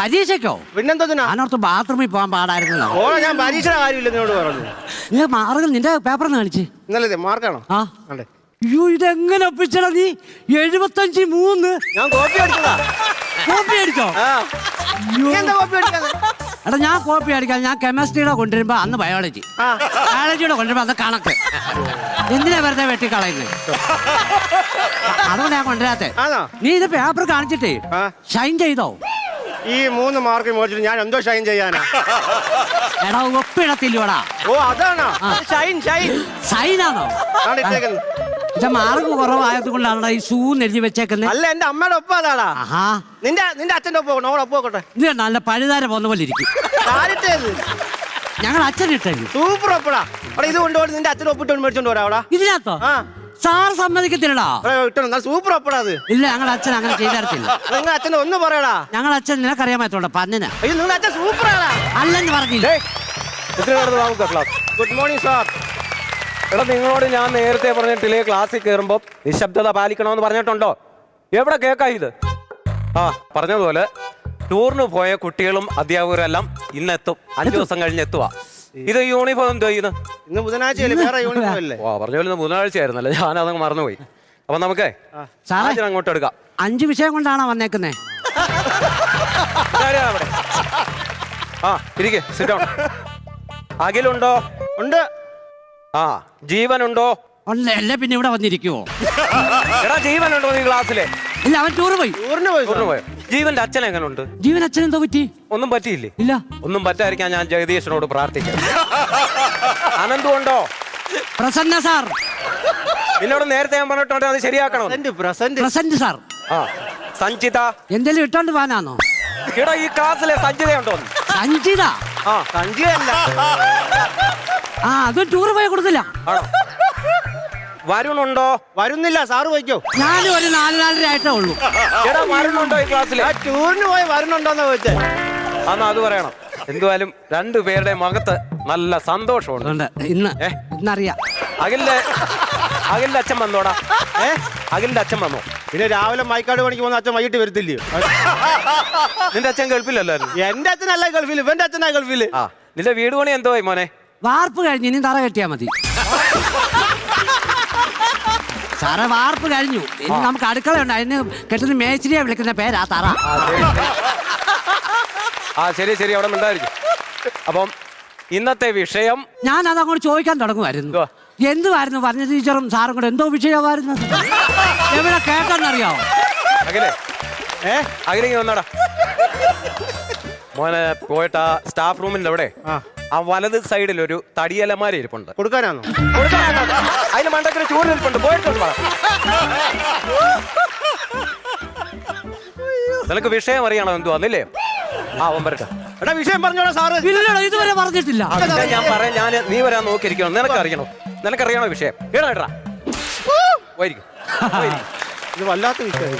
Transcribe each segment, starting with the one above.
പരീക്ഷയ്ക്കോ? പിന്നെന്തോ ഞാനോർത്ത് ബാത്റൂമിൽ പോകാൻ പാടായിരുന്നു. ഞാൻ പരീക്ഷയുടെ കാര്യമില്ല എന്നോട് പറഞ്ഞു. നീ മാർഗം നിന്റെ പേപ്പറിന്ന് കാണിച്ച്. ഇന്നലെ മാർക്കാണോ? ആ അയ്യോ, ഇതെങ്ങനെ ഒപ്പിച്ചടാ നീ? 75-3. ഞാൻ കോപ്പി അടിച്ചതാ. കോപ്പി അടിച്ചോ? എടാ ഞാൻ കോപ്പി അടിക്കാൻ ഞാൻ കെമിസ്ട്രിയുടെ കൊണ്ടുവരുമ്പോ അന്ന് ബയോളജിയുടെ കൊണ്ടുവരുമ്പോ അത് കണക്ക്. എന്തിനാ വെറുതെ വെട്ടിക്കളയുന്നത്? അതുകൊണ്ട് ഞാൻ കൊണ്ടുവരാത്തെ. നീ ഇത് പേപ്പർ കാണിച്ചിട്ടേ ഷൈൻ ചെയ്തോ? ഈ 3 മാർക്ക് മേടിച്ചിട്ട് ഞാൻ എന്തോ ഷൈൻ ചെയ്യാനാ? എടാ ഒപ്പിടത്തില്ലോടാ. ഓ അതാണോ ഷൈൻ? ഷൈനാണോ ഇത് മാർക്ക് കുറവായത് കൊണ്ടാണ് ഈ ഷൂ എഴുതി വെച്ചേക്കുന്നത്. അല്ല എന്റെ അമ്മയുടെ ഒപ്പം അതാടാ. നിന്റെ അച്ഛന്റെ ഒപ്പം ഒപ്പോട്ടെ. ഇത് നല്ല പഴുതാര പോന്ന പോലെ ഇരിക്കും. ഞങ്ങൾ അച്ഛൻ ഇട്ടു സൂപ്പർ ഒപ്പടാ. അവിടെ ഇത് കൊണ്ടുപോയി നിന്റെ അച്ഛൻ ഒപ്പിട്ട് മേടിച്ചോണ്ട് പോരാ അവിടെ. ഇതിനകത്തോ? സാർ സമ്മതിക്കത്തില്ലടാ. സൂപ്പർ ഒപ്പടാ അത്. ഇല്ല ഞങ്ങൾ അച്ഛൻ അങ്ങനെ ചെയ്തരത്തില്ല. നിങ്ങൾ അച്ഛനെ ഒന്ന് പറയടാ. ഞങ്ങൾ അച്ഛൻ നിനക്കറിയാൻ പറ്റോടാ പന്നിനാ. അയ്യോ നിങ്ങളുടെ അച്ഛൻ സൂപ്പറാണ്. അല്ലെന്ന് പറഞ്ഞില്ല. Good morning sir. എടാ നിങ്ങളോട് ഞാൻ നേരത്തെ പറഞ്ഞിട്ടില്ലേ ക്ലാസ്സിൽ കയറുമ്പോൾ നിശബ്ദത പാലിക്കണമെന്ന് പറഞ്ഞിട്ടുണ്ടോ? എവിടെ കേൾക്കാ ഇത്? പറഞ്ഞതുപോലെ ടൂറിന് പോയ കുട്ടികളും അധ്യാപകരും എല്ലാം ഇന്നെത്തും. 5 ദിവസം കഴിഞ്ഞ് എത്തുക. ഇത് യൂണിഫോം എന്തോ ഇന്ന് ബുധനാഴ്ച? പറഞ്ഞ പോലെ ബുധനാഴ്ച ആയിരുന്നല്ലേ, ഞാനതങ്ങ് മറന്നുപോയി. അപ്പൊ നമുക്ക് അങ്ങോട്ട് എടുക്കാം. 5 വിഷയം കൊണ്ടാണോ വന്നേക്കുന്നേ? ഇരിക്കെ സിറ്റ് ഡൗൺ. അഖിലുണ്ടോ? ഉണ്ട്. ജീവനുണ്ടോ? അല്ലേ പിന്നെ ഇവിടെ വന്നിരിക്കുവോ? എടാ ജീവനുണ്ടോ നീ ക്ലാസ്സിലെ? ഇല്ല അവൻ ടൂറ് പോയി. ജീവന്റെ അച്ഛൻ എങ്ങനുണ്ട്? ജീവൻ അച്ഛൻ എന്തോ പറ്റി? ഒന്നും പറ്റിയില്ലേ? ഇല്ല. ഒന്നും പറ്റാതിരിക്കാൻ ഞാൻ ജഗദീശനോട് പ്രാർത്ഥിക്കാം. അനന്തുണ്ടോ? പ്രസന്ന സാർ. എന്നോട് നേരത്തെ ഞാൻ പറഞ്ഞിട്ടുണ്ട് അത് ശരിയാക്കണോ? Present sir. സഞ്ചിത എന്തെങ്കിലും ഇട്ടോണ്ട് പോകാനാണോ? എടാ ഈ ക്ലാസ്സിലെ സഞ്ചിതയുണ്ടോ? സഞ്ചിത? സഞ്ചിതയല്ല. അത് ടൂറ് പോയി കൊടുത്തില്ല. വരുണുണ്ടോ? വരുന്നില്ല. സാറ് പോയിക്കോ. ഞാനും ഒരു 4-4.5 ആയിട്ടേ ഉള്ളൂ. എടാ വരുണുണ്ടോ ഈ ക്ലാസ്സിൽ? ടൂറിന് പോയി വരുന്നുണ്ടോന്നാ ചോദിച്ചേ. എന്നാ അത് പറയണം. എന്തുവായാലും 2 പേരുടെ മുഖത്ത് നല്ല സന്തോഷമുണ്ട് ഇന്നറിയാം. അഖിലിന്റെ അച്ഛൻ വന്നോടാ. അഖിലിന്റെ അച്ഛൻ വന്നോ? പിന്നെ രാവിലെ മൈക്കാട് പണിക്ക് പോകുന്ന അച്ഛൻ വൈകിട്ട് വരത്തില്ലയോ? നിന്റെ അച്ഛൻ ഗൾഫിലല്ലായിരുന്നു? എന്റെ അച്ഛനല്ല ഗൾഫിൽ, ഇവന്റെ അച്ഛനാ ഗൾഫില്. നിന്റെ വീട് പണി എന്തോ മോനെ? വാർപ്പ് കഴിഞ്ഞ് ഇനി തറ കെട്ടിയാ മതി. സാറേ വാർപ്പ് കഴിഞ്ഞു. ഇനി നമുക്ക് അടുക്കളയുണ്ട്. അതിന് കെട്ടുന്ന മേച്ചിരിയെ വിളിക്കുന്ന പേരാ തറ. ശരി ശരി അവിടെ ഉണ്ടായിരിക്കും. അപ്പം ഇന്നത്തെ വിഷയം ഞാൻ അതങ്ങോട്ട് ചോദിക്കാൻ തുടങ്ങുമായിരുന്നു. എന്തുവായിരുന്നു പറഞ്ഞ ടീച്ചറും സാറും കൂടെ എന്തോ വിഷയമായിരുന്നു? എവിടെ കേട്ടെന്നറിയാവോ? അഖിലിങ്ങി വന്നോടാ മോനെ. പോയിട്ട് ആ സ്റ്റാഫ് റൂമിന്റെ അവിടെ ആ വലത് സൈഡിൽ ഒരു തടിയലമാര ഇരിപ്പുണ്ട്. കൊടുക്കാനാണോ? അതിന് മണ്ടക്കിന് ചൂടിരിപ്പുണ്ട്. പോയിട്ടുണ്ട്. നിനക്ക് വിഷയം അറിയണോ എന്തുവാന്നില്ലേ? അവൻ വരട്ടെ. എടാ വിഷയം പറഞ്ഞോളാം സാറ്. ഇതുവരെ പറഞ്ഞിട്ടില്ല. ഞാൻ പറയാം. നീ വരാൻ നോക്കിയിരിക്കണം. നിനക്കറിയണോ വിഷയം? കേടാ പോയിരിക്കും. ഇത് വല്ലാത്ത വിഷയം.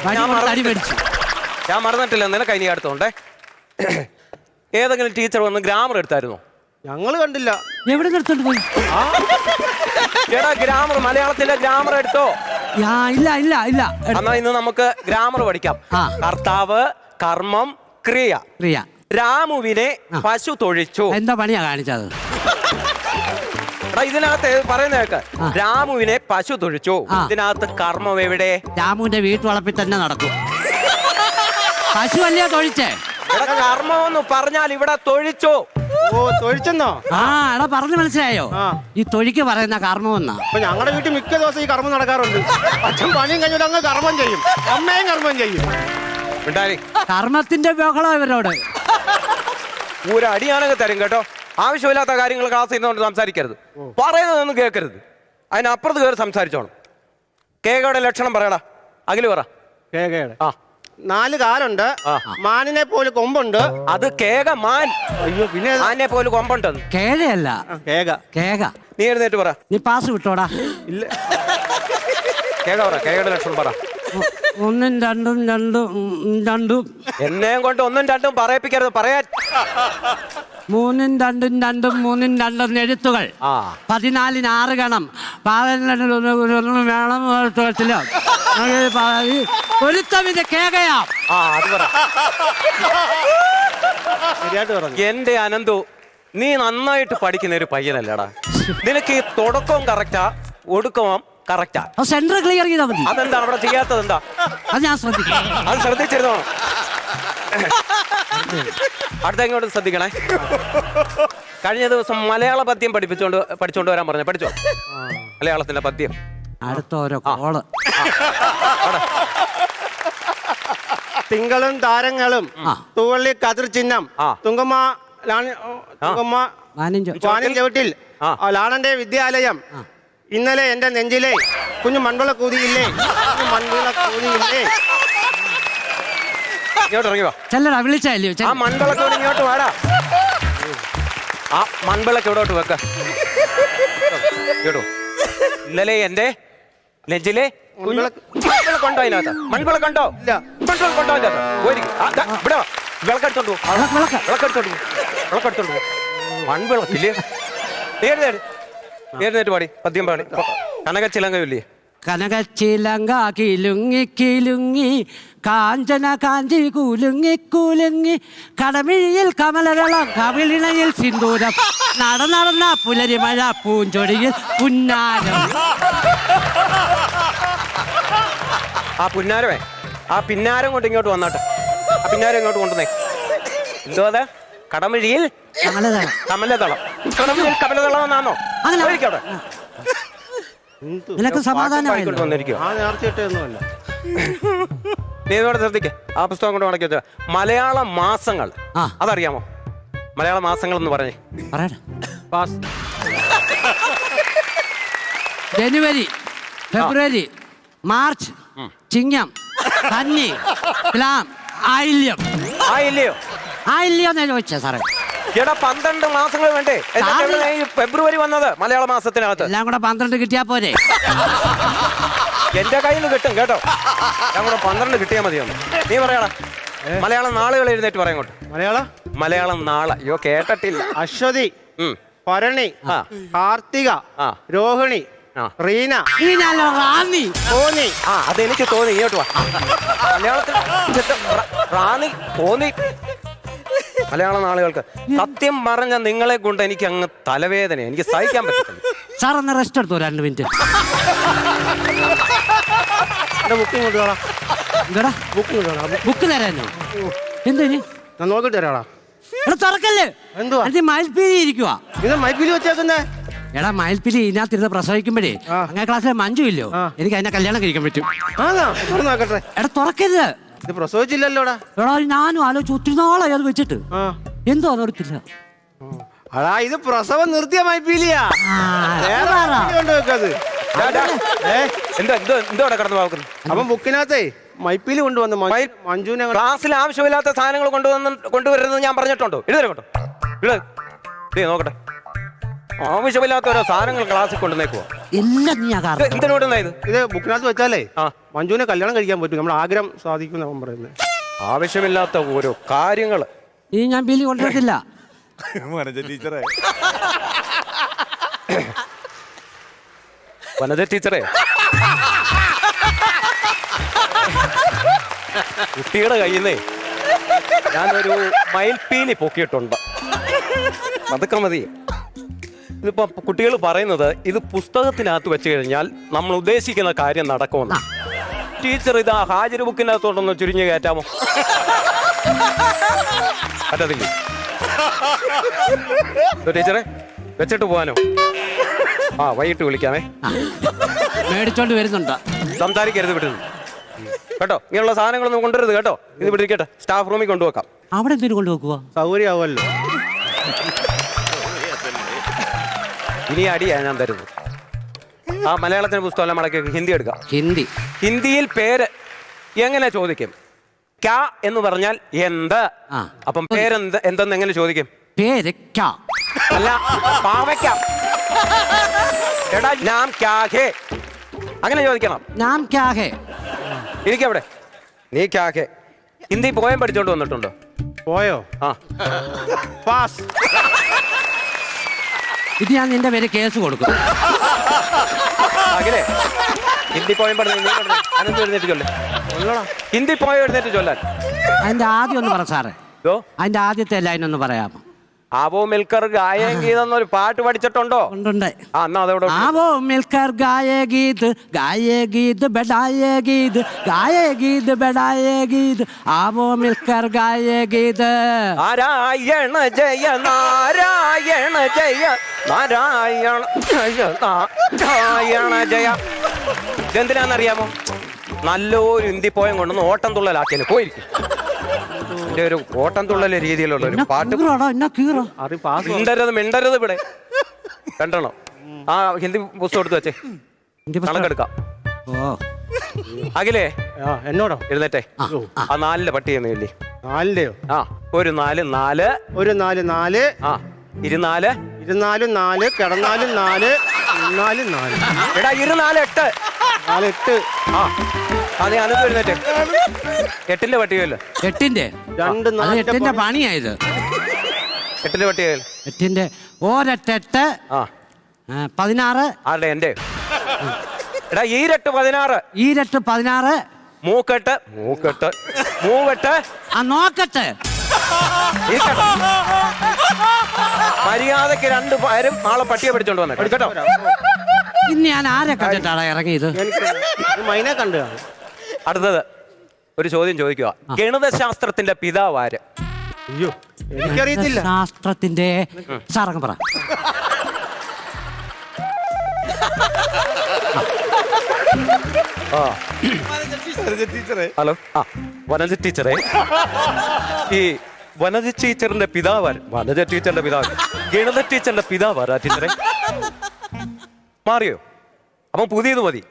ഞാൻ മറന്നിട്ടില്ല. നിനക്ക് ഇനി അടുത്തോണ്ടേ. ഏതെങ്കിലും ടീച്ചർ വന്ന് ഗ്രാമർ എടുത്തായിരുന്നോ? ഞങ്ങള് കണ്ടില്ല. എവിടെ എടുത്തോണ്ട് പോയി? എടാ ഗ്രാമർ, മലയാളത്തിലെ ഗ്രാമർ എടുത്തോ? ഇല്ല ഇല്ല ഇല്ല. എന്നാ ഇന്ന് നമുക്ക് ഗ്രാമർ പഠിക്കാം. കർത്താവ്, കർമ്മം, ക്രിയ. രാമുവിനെ പശു തൊഴിച്ചു. എന്താ പണിയാ കാണിച്ചത്? ഇതിനകത്ത് പറയുന്ന കേക്ക്. രാമുവിനെ പശു തൊഴിച്ചു. ഇതിനകത്ത് കർമ്മം എവിടെ? രാമുവിന്റെ വീട്ടുവളപ്പിൽ തന്നെ നടക്കും. പശു അല്ലയോ തൊഴിച്ചേ? കർമ്മം എന്ന് പറഞ്ഞാൽ ഇവിടെ തൊഴിച്ചു. ഓ തൊഴിച്ചെന്നോ? എടാ പറഞ്ഞു മനസ്സിലായോ? ഈ തൊഴിക്ക് പറയുന്ന കർമ്മം എന്നാ. ഞങ്ങളുടെ വീട്ടിൽ മിക്ക ദിവസം ഈ കർമ്മം നടക്കാറുണ്ട്. അച്ഛൻ പണിയും കഴിഞ്ഞിട്ട് അങ്ങ് കർമ്മം ചെയ്യും, അമ്മയും കർമ്മം ചെയ്യും. കർമ്മത്തിന്റെ ബഹളം ഇവരോട്. ഒരടിയാണെങ്കിൽ തരും കേട്ടോ. ആവശ്യമില്ലാത്ത കാര്യങ്ങൾ ക്ലാസ് ചെയ്യുന്നതുകൊണ്ട് സംസാരിക്കരുത്. പറയുന്നതൊന്നും കേൾക്കരുത്. അതിനപ്പുറത്ത് കയറി സംസാരിച്ചോണം. കേകയുടെ ലക്ഷണം പറയടാ. അഖില് പറ. കേകയുടെ 4 കാലുണ്ട്, മാനിനെ പോലെ കൊമ്പുണ്ട്. അത് കേക മാൻ. അയ്യോ പിന്നെ മാനിനെ പോലെ കൊമ്പുണ്ട്. കേകയല്ല, കേക. നീ എഴുന്നേറ്റ് പറ. നീ പാസ് വിട്ടോടാ. ഇല്ല കേക പറ. കേകയുടെ ലക്ഷണം പറ. 1 2 2 എന്നെയും കൊണ്ട് 1 2 പറയിപ്പിക്കരുത്. പറയാൻ 3 2 2 3 2 എഴുത്തുകൾ. 14 6 ഗണം. 11 വേണം. ഒരുത്തമിന്റെ കേകയാ. അത് പറ. ശരിയായിട്ട് പറഞ്ഞു. എന്റെ അനന്തു, നീ നന്നായിട്ട് പഠിക്കുന്ന ഒരു പയ്യനല്ലടാ. നിനക്ക് ഈ തുടക്കവും കറക്റ്റാ, ഒടുക്കവും കറക്റ്റാ. സെന്റർ ക്ലിയർ ചെയ്താൽ മതി. അതെന്താ അവിടെ ചെയ്യാത്തത്? എന്താ അത് ഞാൻ ശ്രദ്ധിക്കാം. അത് ശ്രദ്ധിച്ചിരുന്നോ? അടുത്ത ഇങ്ങോട്ട് ശ്രദ്ധിക്കണേ. കഴിഞ്ഞ ദിവസം മലയാള പദ്യം പഠിച്ചോണ്ട് വരാൻ പറഞ്ഞു. പഠിച്ചോ മലയാളത്തിന്റെ പദ്യം? അടുത്ത ഓരോ കോള്. തിങ്കളും താരങ്ങളും തൂവള്ളി കതിർ ചിഹ്നം തുങ്കമ്മ വാനിൻ ചവിട്ടിൽ ലാണന്റെ വിദ്യാലയം ഇന്നലെ എന്റെ നെഞ്ചിലെ കുഞ്ഞു മൺവിള കൂതിയില്ലേ, കുഞ്ഞു മൺവിള കൂതിയില്ലേ. ഇങ്ങോട്ട് ഇറങ്ങി വാ. ചെല്ലടാ, വിളിച്ചല്ലോ. ആ മൺവിളക്കോട് ഇങ്ങോട്ട് വാടാ. ആ മൺവിളക്ക് ഇവിടോട്ട് വെക്ക. കേട്ടോ, ഇന്നലെ എന്റെ നെഞ്ചിലെ മൺവിളക്കുണ്ടോ അതിനകത്ത്? മൺവിളക്കുണ്ടോ? ഇല്ല. മൺവിളക്കുണ്ടോ അതിനകത്ത്? ഇവിടെ വിളക്കെടുത്തോണ്ട് പോ. വിളക്കെടുത്തോണ്ട് പോ. മൺവിളക്കില്ലേ? ഏത് പാടി പദ്യം പാടി. കനകച്ചിലങ്കയില്ലേ? കനകച്ചിലങ്ക കിലുങ്ങി കിലുങ്ങി കാഞ്ചന കാഞ്ചി കുലുങ്ങി കുലുങ്ങി കടമിഴിയിൽ കമലവെള്ളം കവിളിണയിൽ സിന്ദൂരം നടന്ന പുലരിമഴ പൂഞ്ചൊടിയിൽ പുന്നാരം. ആ പുന്നാരമേ, ആ പിന്നാരം കൊണ്ട് ഇങ്ങോട്ട് വന്നാട്ടെ. ആ പിന്നാരം ഇങ്ങോട്ട് കൊണ്ടുവന്നേ. എന്തോ അത്? കടമിഴിയിൽ കമലതളം. കടമിഴിയിൽ കമലതളം എന്നാണോ? അവിടെ നിനക്ക് സമാധാനം നീ ഇതോടെ ശ്രദ്ധിക്ക. ആ പുസ്തകം കൊണ്ട് മടക്കി വെച്ച മലയാള മാസങ്ങൾ അതറിയാമോ? മലയാള മാസങ്ങൾ എന്ന് പറഞ്ഞേ. ജനുവരി, ഫെബ്രുവരി, മാർച്ച്, ചിങ്ങം, കന്നി, തുലാം, ആയില്യം. ആയില്യം എന്നാ ചോദിച്ചേ സാറേ? എടാ 12 മാസങ്ങൾ വേണ്ടേ? ഫെബ്രുവരി വന്നത് മലയാള മാസത്തിനകത്ത്. എല്ലാം കൂടെ 12 കിട്ടിയാ പോരെ? എന്റെ കയ്യിൽ നിന്ന് കിട്ടും കേട്ടോ. ഞാൻ കൂടെ 12 കിട്ടിയാ മതിയൊന്ന്. നീ പറയാടാ മലയാളം നാളുകൾ എഴുന്നേറ്റ് പറയാം കൊണ്ട്. മലയാളം നാളെ. അയ്യോ കേട്ടിട്ടില്ല. അശ്വതി, ഭരണി, കാർത്തിക, രോഹിണി, റീന, റാന്നി, തോന്നി. അതെനിക്ക് തോന്നി. ഇങ്ങോട്ട് വാ. മലയാളത്തിൽ റാന്നി, തോന്നി. മലയാള നാളുകൾക്ക് സത്യം പറഞ്ഞ നിങ്ങളെ കൊണ്ട് എനിക്ക് അങ്ങ് തലവേദന, എനിക്ക് സഹിക്കാൻ പറ്റില്ല. സാർ ഒന്ന് റെസ്റ്റ് എടുത്തോ 2 മിനിറ്റ്. ബുക്ക് തരാനോ? എന്തിന് നോക്കിട്ട് തരാടാ. തുറക്കല്ലേ? എന്തുവാ മയിൽപ്പീലി ഇരിക്കുവാ? ഇത് മയിൽപ്പീലി വെച്ചേക്കുന്നേ. എടാ മയിൽപ്പീലി ഇതിനകത്തിരുന്ന് പ്രസവിക്കുമ്പോഴേ അങ്ങനെ ക്ലാസ്സിലെ മഞ്ജു ഇല്ലോ, എനിക്ക് അതിനെ കല്യാണം കഴിക്കാൻ പറ്റും. നോക്കട്ടെ. എടാ തുറക്കരുത്. ഇത് പ്രസവിച്ചില്ലല്ലോടാ. എടാ ഞാനും ആലോചിച്ച് ഒത്തിരി നാളായി അത് വെച്ചിട്ട്. എന്തോ അതോർത്തില്ല. അടാ ഇത് പ്രസവം നിർത്തിയ മയിൽപ്പീലിയാ. അപ്പം ബുക്കിനകത്തേ മയിൽപ്പീലി കൊണ്ടുവന്നു. മഞ്ജുവിനെ ക്ലാസ്സിൽ ആവശ്യമില്ലാത്ത സാധനങ്ങൾ കൊണ്ടുവരുന്നത് ഞാൻ പറഞ്ഞിട്ടുണ്ടോ? എഴുതരക്കോട്ടോ. നോക്കട്ടെ. ആവശ്യമില്ലാത്ത ഓരോ സാധനങ്ങൾ ക്ലാസ്സിൽ കൊണ്ടുവന്നേക്കുവാ. ഇത് ബുക്കിനകത്ത് വെച്ചാലേ മഞ്ജുവിനെ കല്യാണം കഴിക്കാൻ പറ്റും. നമ്മുടെ ആഗ്രഹം സാധിക്കും പറയുന്നത്. ആവശ്യമില്ലാത്ത ഓരോ കാര്യങ്ങൾ ഈ ഞാൻ ബില്ല് കൊണ്ടുവരത്തില്ല. വനജ ടീച്ചറെ, കുട്ടിയുടെ കയ്യിൽ നിന്നേ ഞാനൊരു മയിൽപ്പീലി പൊക്കിയിട്ടുണ്ട്. അതൊക്കെ മതി. ഇതിപ്പോ കുട്ടികൾ പറയുന്നത് ഇത് പുസ്തകത്തിനകത്ത് വെച്ച് കഴിഞ്ഞാൽ നമ്മൾ ഉദ്ദേശിക്കുന്ന കാര്യം നടക്കുമെന്ന്. ടീച്ചർ ഇത് ഹാജർ ബുക്കിനകത്തോട്ടൊന്ന് ചുരുങ്ങി കയറ്റാമോ? പറ്റത്തില്ല. ടീച്ചറെ വെച്ചിട്ട് പോവാനോ? വൈകിട്ട് വിളിക്കാമേ. മേടിച്ചോണ്ട് വരുന്നുണ്ട്. സംസാരിക്കരുത് വിടുന്നു കേട്ടോ. ഇങ്ങനെയുള്ള സാധനങ്ങളൊന്നും കൊണ്ടുവരുത് കേട്ടോ. ഇത് വിളിക്കട്ടെ, സ്റ്റാഫ് റൂമിൽ കൊണ്ടുവെക്കാം. അവിടെ എന്തിനു കൊണ്ടുവെക്കുക? സൗകര്യമാവുമല്ലോ. ഇനി അടിയാ ഞാൻ തരുന്നു. ആ മലയാളത്തിന് പുസ്തകം മടക്കി ഹിന്ദി എടുക്കാം. ഹിന്ദിയിൽ പേര് എങ്ങനെ ചോദിക്കും? ക്യാ എന്ന് പറഞ്ഞാൽ എന്ത്. അപ്പം പേരെന്ത് എന്തെന്ന് എങ്ങനെ ചോദിക്കും? പേര് അല്ല, പാവയ്ക്ക. എടാ നാം ക്യാ ഹേ അങ്ങനെ ചോദിക്കണം. നാം ക്യാ ഹേ. ഇരിക്കവിടെ. നീ ക്യാ ഹേ ഹിന്ദി പോയം പഠിച്ചോണ്ട് വന്നിട്ടുണ്ടോ? പോയോ? പാസ്. ഇത് ഞാൻ നിന്റെ പേര് കേസ് കൊടുക്കും. ഹിന്ദി പോയം എഴുന്നേറ്റ് ചൊല്ലേ. ഹിന്ദി പോയം എഴുന്നേറ്റ് ചൊല്ലാൻ. അതിന്റെ ആദ്യം ഒന്ന് പറ സാറേ. അതിന്റെ ആദ്യത്തെ ലൈൻ ഒന്ന് പറയാമോ? ആവോ മിൽക്കർ ഗായക ഗീതം എന്നൊരു പാട്ട് പഠിച്ചിട്ടുണ്ടോ? ഉണ്ട്. ആ എന്നാ അതോടെ. ആവോ മിൽക്കർ ഗായേ ഗീത് ബഡായേ ഗീത് ഗായേ ഗീത് ബഡായേ ഗീത് ആവോ മിൽക്കർ ഗായേ ഗീത്. നാരായണ ജയ നാരായണ ജയ നാരായണ ജയ നാരായണ ജയ. ഇതെന്തിനാന്നറിയാമോ? നല്ലൊരു ഹിന്ദി പോയം കൊണ്ടൊന്ന് ഓട്ടം തുള്ളലാക്കിയാലും പോയിരിക്കും. എന്റെ ഒരു ഓട്ടം തുള്ളൽ രീതിയിലുള്ള ഒരു പാട്ട്. മിണ്ടരുത് ഇവിടെ കണ്ടണോ? ആ ഹിന്ദി പുസ്തകം എടുത്ത് വെച്ചേ, കണക്കെടുക്കാം. അഖിലേ എന്നോടോ? എഴുന്നേറ്റേ. ആ 4 പട്ടി ചെയ്യുന്നില്ലേ? 4 ആ ഒരു 4 4 ഒരു 4 4 ആ 24 24 4 കിടന്നാലും 4 4 4 എടാ 24 8 4 8. ആ അതെ അനന്ത് എഴുന്നേറ്റേ. 8ന്റെ പട്ടികയല്ലോ. 8ന്റെ 2 4 8ന്റെ പണിയായത്. 8ന്റെ പട്ടികയല്ലോ. 8ന്റെ ഒരെട്ടെട്ട് ആ 16. ആരുടെ? എന്റെ. എടാ ഈരട്ട് 16 ഈരട്ട് 16 മൂക്കെട്ട് മൂവെട്ട്. ആ നോക്കട്ടെ. മര്യാദക്ക് 2 പേരും നാളെ പട്ടിയെ പിടിച്ചോണ്ട് വന്നേ കേട്ടോ. ഇന്ന് ഞാൻ ആരെ കണ്ടിട്ടാണ് ഇറങ്ങിയത്? മൈനെ കണ്ടു. അടുത്തത് ഒരു ചോദ്യം ചോദിക്കുക. ഗണിതശാസ്ത്രത്തിന്റെ പിതാവ് ആര്? അയ്യോ എനിക്കറിയത്തില്ല. ശാസ്ത്രത്തിന്റെ സാറങ്ങ് പറ. ഹലോ. ആ വനജ ടീച്ചറെ, ഈ വനജ ടീച്ചറിന്റെ പിതാവ് ആര്? വനജ ടീച്ചറിന്റെ പിതാവ്. ഗണിത ടീച്ചറിന്റെ പിതാവ് ആരാ ടീച്ചറെ? മാറിയോ? അപ്പം പുതിയത് മതി.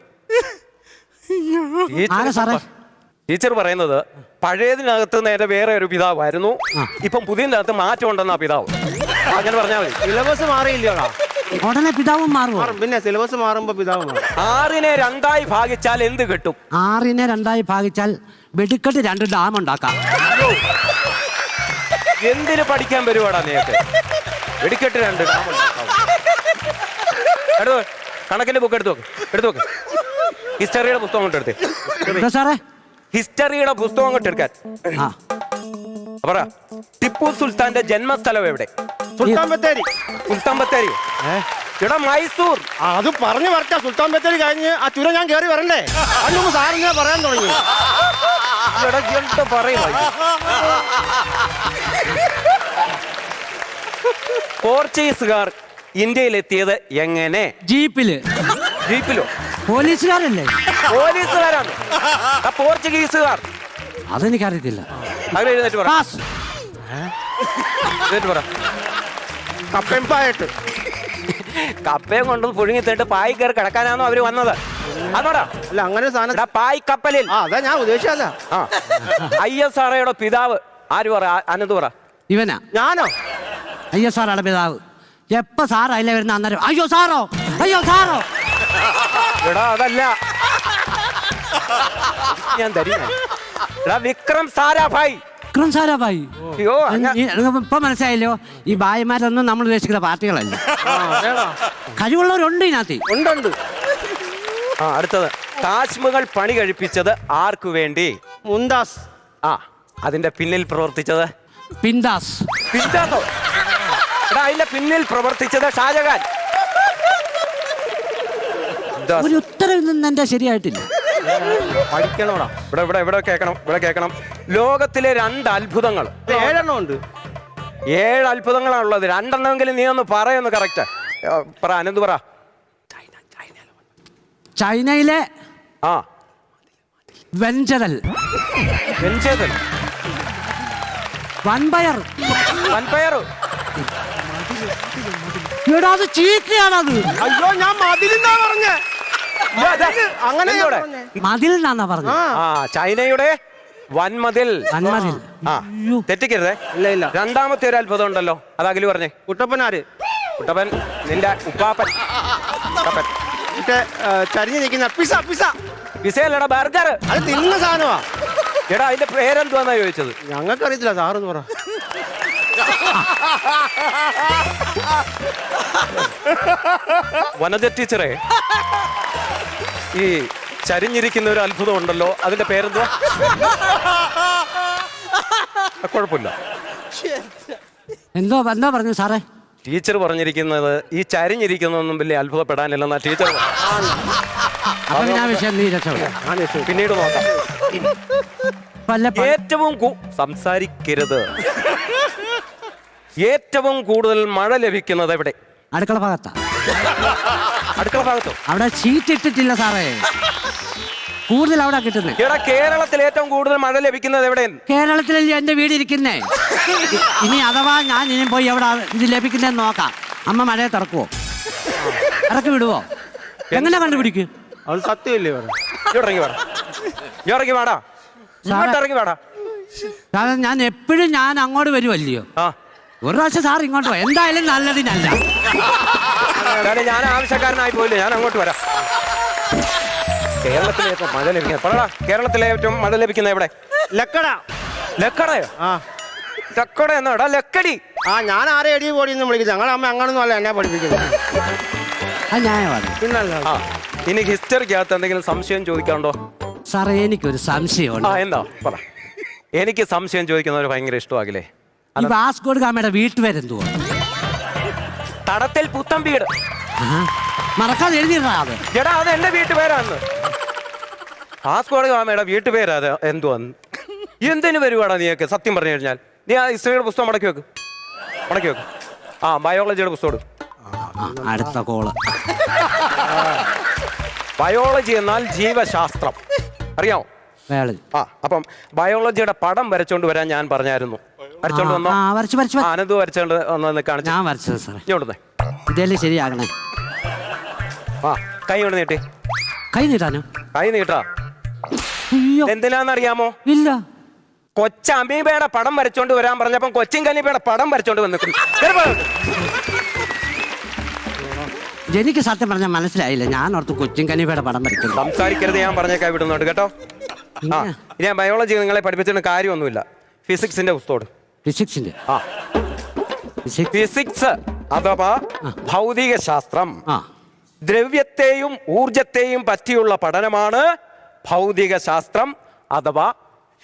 ടീച്ചർ പറയുന്നത് പഴയതിനകത്ത് നേരെ വേറെ ഒരു പിതാവായിരുന്നു, ഇപ്പം പുതിയതിനകത്ത് മാറ്റം ഉണ്ടെന്നാ പിതാവ്. അങ്ങനെ പറഞ്ഞാൽ മതി. സിലബസ് മാറിയില്ലടാ. ഉടനെ പിതാവും മാറുമോ? പിന്നെ സിലബസ് മാറുമ്പോ പിതാവ് മാറും. 6നെ 2ആയി ഭാഗിച്ചാൽ എന്ത് കിട്ടും? 6നെ 2ആയി ഭാഗിച്ചാൽ വെടിക്കെട്ട് 2 ഡാം ഉണ്ടാക്കാം. എന്തിന് പഠിക്കാൻ വരുവാടാ നീക്ക്? വെടിക്കെട്ട് 2 ഡാം ഉണ്ടാക്കാം. കണക്കിന്റെ ബുക്ക് എടുത്തു നോക്ക്. ഹിസ്റ്ററിയുടെ പുസ്തകം കൊണ്ട് എടുത്തേ. സാറേ ഹിസ്റ്ററിയുടെ പുസ്തകം കൊണ്ട് എടുക്കാൻ പറ. ടിപ്പു സുൽത്താന്റെ ജന്മസ്ഥലം എവിടെ? സുൽത്താൻ ബത്തേരി. സുൽത്താൻ ബത്തേരി ഇവിടെ മൈസൂർ. അത് പറഞ്ഞു വരട്ടെ. സുൽത്താൻ ബത്തേരി കഴിഞ്ഞ് ആ ചുരം ഞാൻ കയറി വരണ്ടേ? അതിന് സാറിങ്ങനെ പറയാൻ തുടങ്ങി. പോർച്ചുഗീസുകാർ ഇന്ത്യയിലെത്തിയത് എങ്ങനെ? ജീപ്പിലോ? പോലീസുകാരല്ലേ? പോലീസുകാരാണ് പോർച്ചുഗീസുകാർ. അതെനിക്കറിയത്തില്ല. എഴുന്നേറ്റ് പറ. കപ്പയും കൊണ്ട് പുഴുങ്ങി തന്നിട്ട് പായി കയറി കിടക്കാനാണോ അവര് വന്നത്? അതോടാ അല്ല അങ്ങനെ സാധനം പായ് കപ്പലിൽ. അതാ ഞാൻ ഉദ്ദേശിച്ചല്ല. ISROയുടെ പിതാവ് ആര്? പറ അനന്ത് പറ. ഇവനാ? ഞാനോ? ISROയുടെ പിതാവ്. എപ്പ സാറ് അതിലെ വരുന്ന അന്നേരം അയ്യോ സാറോ. എടാ അതല്ല, ഞാൻ തരും. വിക്രം സാരാഭായ്. അയ്യോ ഇപ്പൊ മനസ്സിലായല്ലോ. ഈ ഭായിമാരൊന്നും നമ്മൾ ഉദ്ദേശിക്കുന്ന പാർട്ടികളല്ല. കഴിവുള്ളവരുണ്ട് ഇതിനകത്ത്. ഉണ്ട്. അടുത്തത് താജ്മഹൽ പണി കഴിപ്പിച്ചത് ആർക്കു വേണ്ടി? മുംതാസ്. അതിന്റെ പിന്നിൽ പ്രവർത്തിച്ചത്? പിന്താസോ? അതിന്റെ പിന്നിൽ പ്രവർത്തിച്ചത് ഷാജഹാൻ. ഒരു ഉത്തരവിൽ നിന്ന് എന്റെ ശരിയായിട്ടില്ല. പഠിക്കണോടാ. ഇവിടെ കേൾക്കണം. ലോകത്തിലെ 2 അത്ഭുതങ്ങൾ. 7 ഉണ്ട്. 7 അത്ഭുതങ്ങളാണുള്ളത്. 2 എണ്ണമെങ്കിലും നീ ഒന്ന് പറയുന്നു. കറക്റ്റ് പറ അനന്ത് പറ. ചൈനയിലെ വെഞ്ചരൽ. വൻപയർ. അത് ചീത്തയാണത്. അയ്യോ ഞാൻ മതിലെന്നാ പറഞ്ഞേ. അങ്ങനെ മതിലെന്നാ പറഞ്ഞത്. ചൈനയുടെ വൻമതിൽ. തെറ്റിക്കരുതേ. ഇല്ല. രണ്ടാമത്തെ ഒരു അത്ഭുതം ഉണ്ടല്ലോ, അത് അഖില് പറഞ്ഞേ. കുട്ടപ്പനാര്? കുട്ടപ്പൻ നിന്റെ ഉപ്പാപ്പൻ. ചരിഞ്ഞു നിൽക്കുന്ന പിസയല്ലടാ, ബർഗർ. അത് തിന്ന സാധനമാ. എടാ അതിന്റെ പേരെന്തുവാന്നാ ചോദിച്ചത്? ഞങ്ങൾക്കറിയത്തില്ല, സാറെന്ന് പറ. വനജ ടീച്ചറെ, ഈ ചരിഞ്ഞിരിക്കുന്ന ഒരു അത്ഭുതം ഉണ്ടല്ലോ, അതിന്റെ പേരെന്തുവാ? കുഴപ്പമില്ല. എന്തോ എന്താ പറഞ്ഞു സാറേ? ടീച്ചർ പറഞ്ഞിരിക്കുന്നത് ഈ ചരിഞ്ഞിരിക്കുന്നതൊന്നും വലിയ അത്ഭുതപ്പെടാനില്ലെന്നാ ടീച്ചർ അപ്പൊ ഞാൻ വിഷയം നീ രക്ഷപ്പെടാം. പിന്നീട് നോക്കാം. വല്ല ഏറ്റവും സംസാരിക്കരുത്. ഏറ്റവും കൂടുതൽ മഴ ലഭിക്കുന്നത് എവിടെ? അടുക്കള ഭാഗത്താ. അടുക്കള ഭാഗത്തോ? അവിടെ ഷീറ്റ് ഇട്ടിട്ടില്ല സാറേ, കൂടുതൽ അവിടെ കിട്ടുന്നേ. എടാ, കേരളത്തിൽ ഏറ്റവും കൂടുതൽ മഴ ലഭിക്കുന്നത് എവിടെ? കേരളത്തിലല്ലേ എന്റെ വീട് ഇരിക്കുന്നേ. ഇനി അഥവാ ഞാൻ ഇനി പോയി എവിടെ ഇത് ലഭിക്കുന്നതെന്ന് നോക്കാം. അമ്മ മഴയെ തുറക്കുവോ, ഇറക്കി വിടുവോ, എങ്ങനെ കണ്ടുപിടിക്കും? അത് സത്യമല്ലേ? ഇറങ്ങി വാടാ, ഇറങ്ങി വാടാ. സാറേ ഞാൻ എപ്പോഴും ഞാൻ അങ്ങോട്ട് വരുമല്ലയോ, ഒരു പ്രാവശ്യം സാർ ഇങ്ങോട്ട് പോ. എന്തായാലും നല്ലതിനല്ല. ഞാൻ ആവശ്യക്കാരനായി പോയില്ലേ, ഞാൻ അങ്ങോട്ട് വരാം. കേരളത്തിലെ ഏറ്റവും മഴ ലഭിക്കുന്നത് പറടാ. കേരളത്തിലെ ഏറ്റവും മഴ ലഭിക്കുന്നത് എവിടെ? ലക്കട. ലക്കടയോ? ലക്കട എന്നാടാ? ലക്കടി. ഞാൻ ആരെ അടി പോടിയെന്ന് വിളിക്കുന്നത്. ഞങ്ങളുടെ അമ്മ അങ്ങനൊന്നും അല്ല എന്നെ പഠിപ്പിക്കുന്നത്. പിന്നല്ല. ഇനി ഹിസ്റ്ററിക്കകത്ത് എന്തെങ്കിലും സംശയം ചോദിക്കാനുണ്ടോ? സാറേ എനിക്കൊരു സംശയമുണ്ട്. എന്താ പറ. എനിക്ക് സംശയം ചോദിക്കുന്നവർ ഭയങ്കര ഇഷ്ടമാകില്ലേ? ഈ വാസ്കോഡ് ഗാമയുടെ വീട്ടുപേരെന്തുവാ? തടത്തിൽ പുത്തൻ വീട്. മറക്കാതെ എഴുതിയിടാ അത്. എടാ, അത് എന്റെ വീട്ടുപേരാന്ന്. വാസ്കോഡ് ഗാമയുടെ വീട്ടുപേരാ അത്. എന്തുവാന്ന് എന്തിനു വരുവാടാ നീയൊക്കെ? സത്യം പറഞ്ഞു കഴിഞ്ഞാൽ നീ ആ ഹിസ്റ്ററിയുടെ പുസ്തകം മടക്കി വെക്ക്. ബയോളജിയുടെ പുസ്തകം. അടുത്ത കോള്. ബയോളജി എന്നാൽ ജീവശാസ്ത്രം, അറിയാമോ? അപ്പം ബയോളജിയുടെ പടം വരച്ചോണ്ട് വരാൻ ഞാൻ പറഞ്ഞായിരുന്നു. വരച്ചോണ്ട് വന്നോ? ആനന്ദു വരച്ചോണ്ട് വന്ന് കാണിച്ചു. ഞാൻ വരച്ചത് സാറേ. ഇങ്ങോട്ടേ ഇതല്ലേ ശരിയാകണേ. കൈ കൊണ്ട് നീട്ടി. കൈ നീട്ടാനോ? കൈ നീട്ടാ. എന്തിനാന്നറിയാമോ? ഇല്ല. കൊച്ചമീബയുടെ പടം വരച്ചോണ്ട് വരാൻ പറഞ്ഞപ്പം കൊച്ചിൻ കനിബയുടെ പടം വരച്ചോണ്ട് വന്നിട്ടുണ്ട്. എനിക്ക് സത്യം പറഞ്ഞാൽ മനസ്സിലായില്ല. ഞാൻ ഓർത്ത് കൊച്ചിൻ കനിബയുടെ പടം വരയ്ക്കുന്നു. സംസാരിക്കരുത്, ഞാൻ പറഞ്ഞേക്കാ വിടുന്നുണ്ട് കേട്ടോ. ഞാൻ ബയോളജി നിങ്ങളെ പഠിപ്പിച്ചിട്ട് കാര്യമൊന്നുമില്ല. ഫിസിക്സിന്റെ പുസ്തകം. ഫിസിക്സിന്റെ? ഫിസിക്സ് അഥവാ ഭൗതിക ശാസ്ത്രം. ദ്രവ്യത്തെയും ഊർജത്തെയും പറ്റിയുള്ള പഠനമാണ് ഭൗതിക ശാസ്ത്രം അഥവാ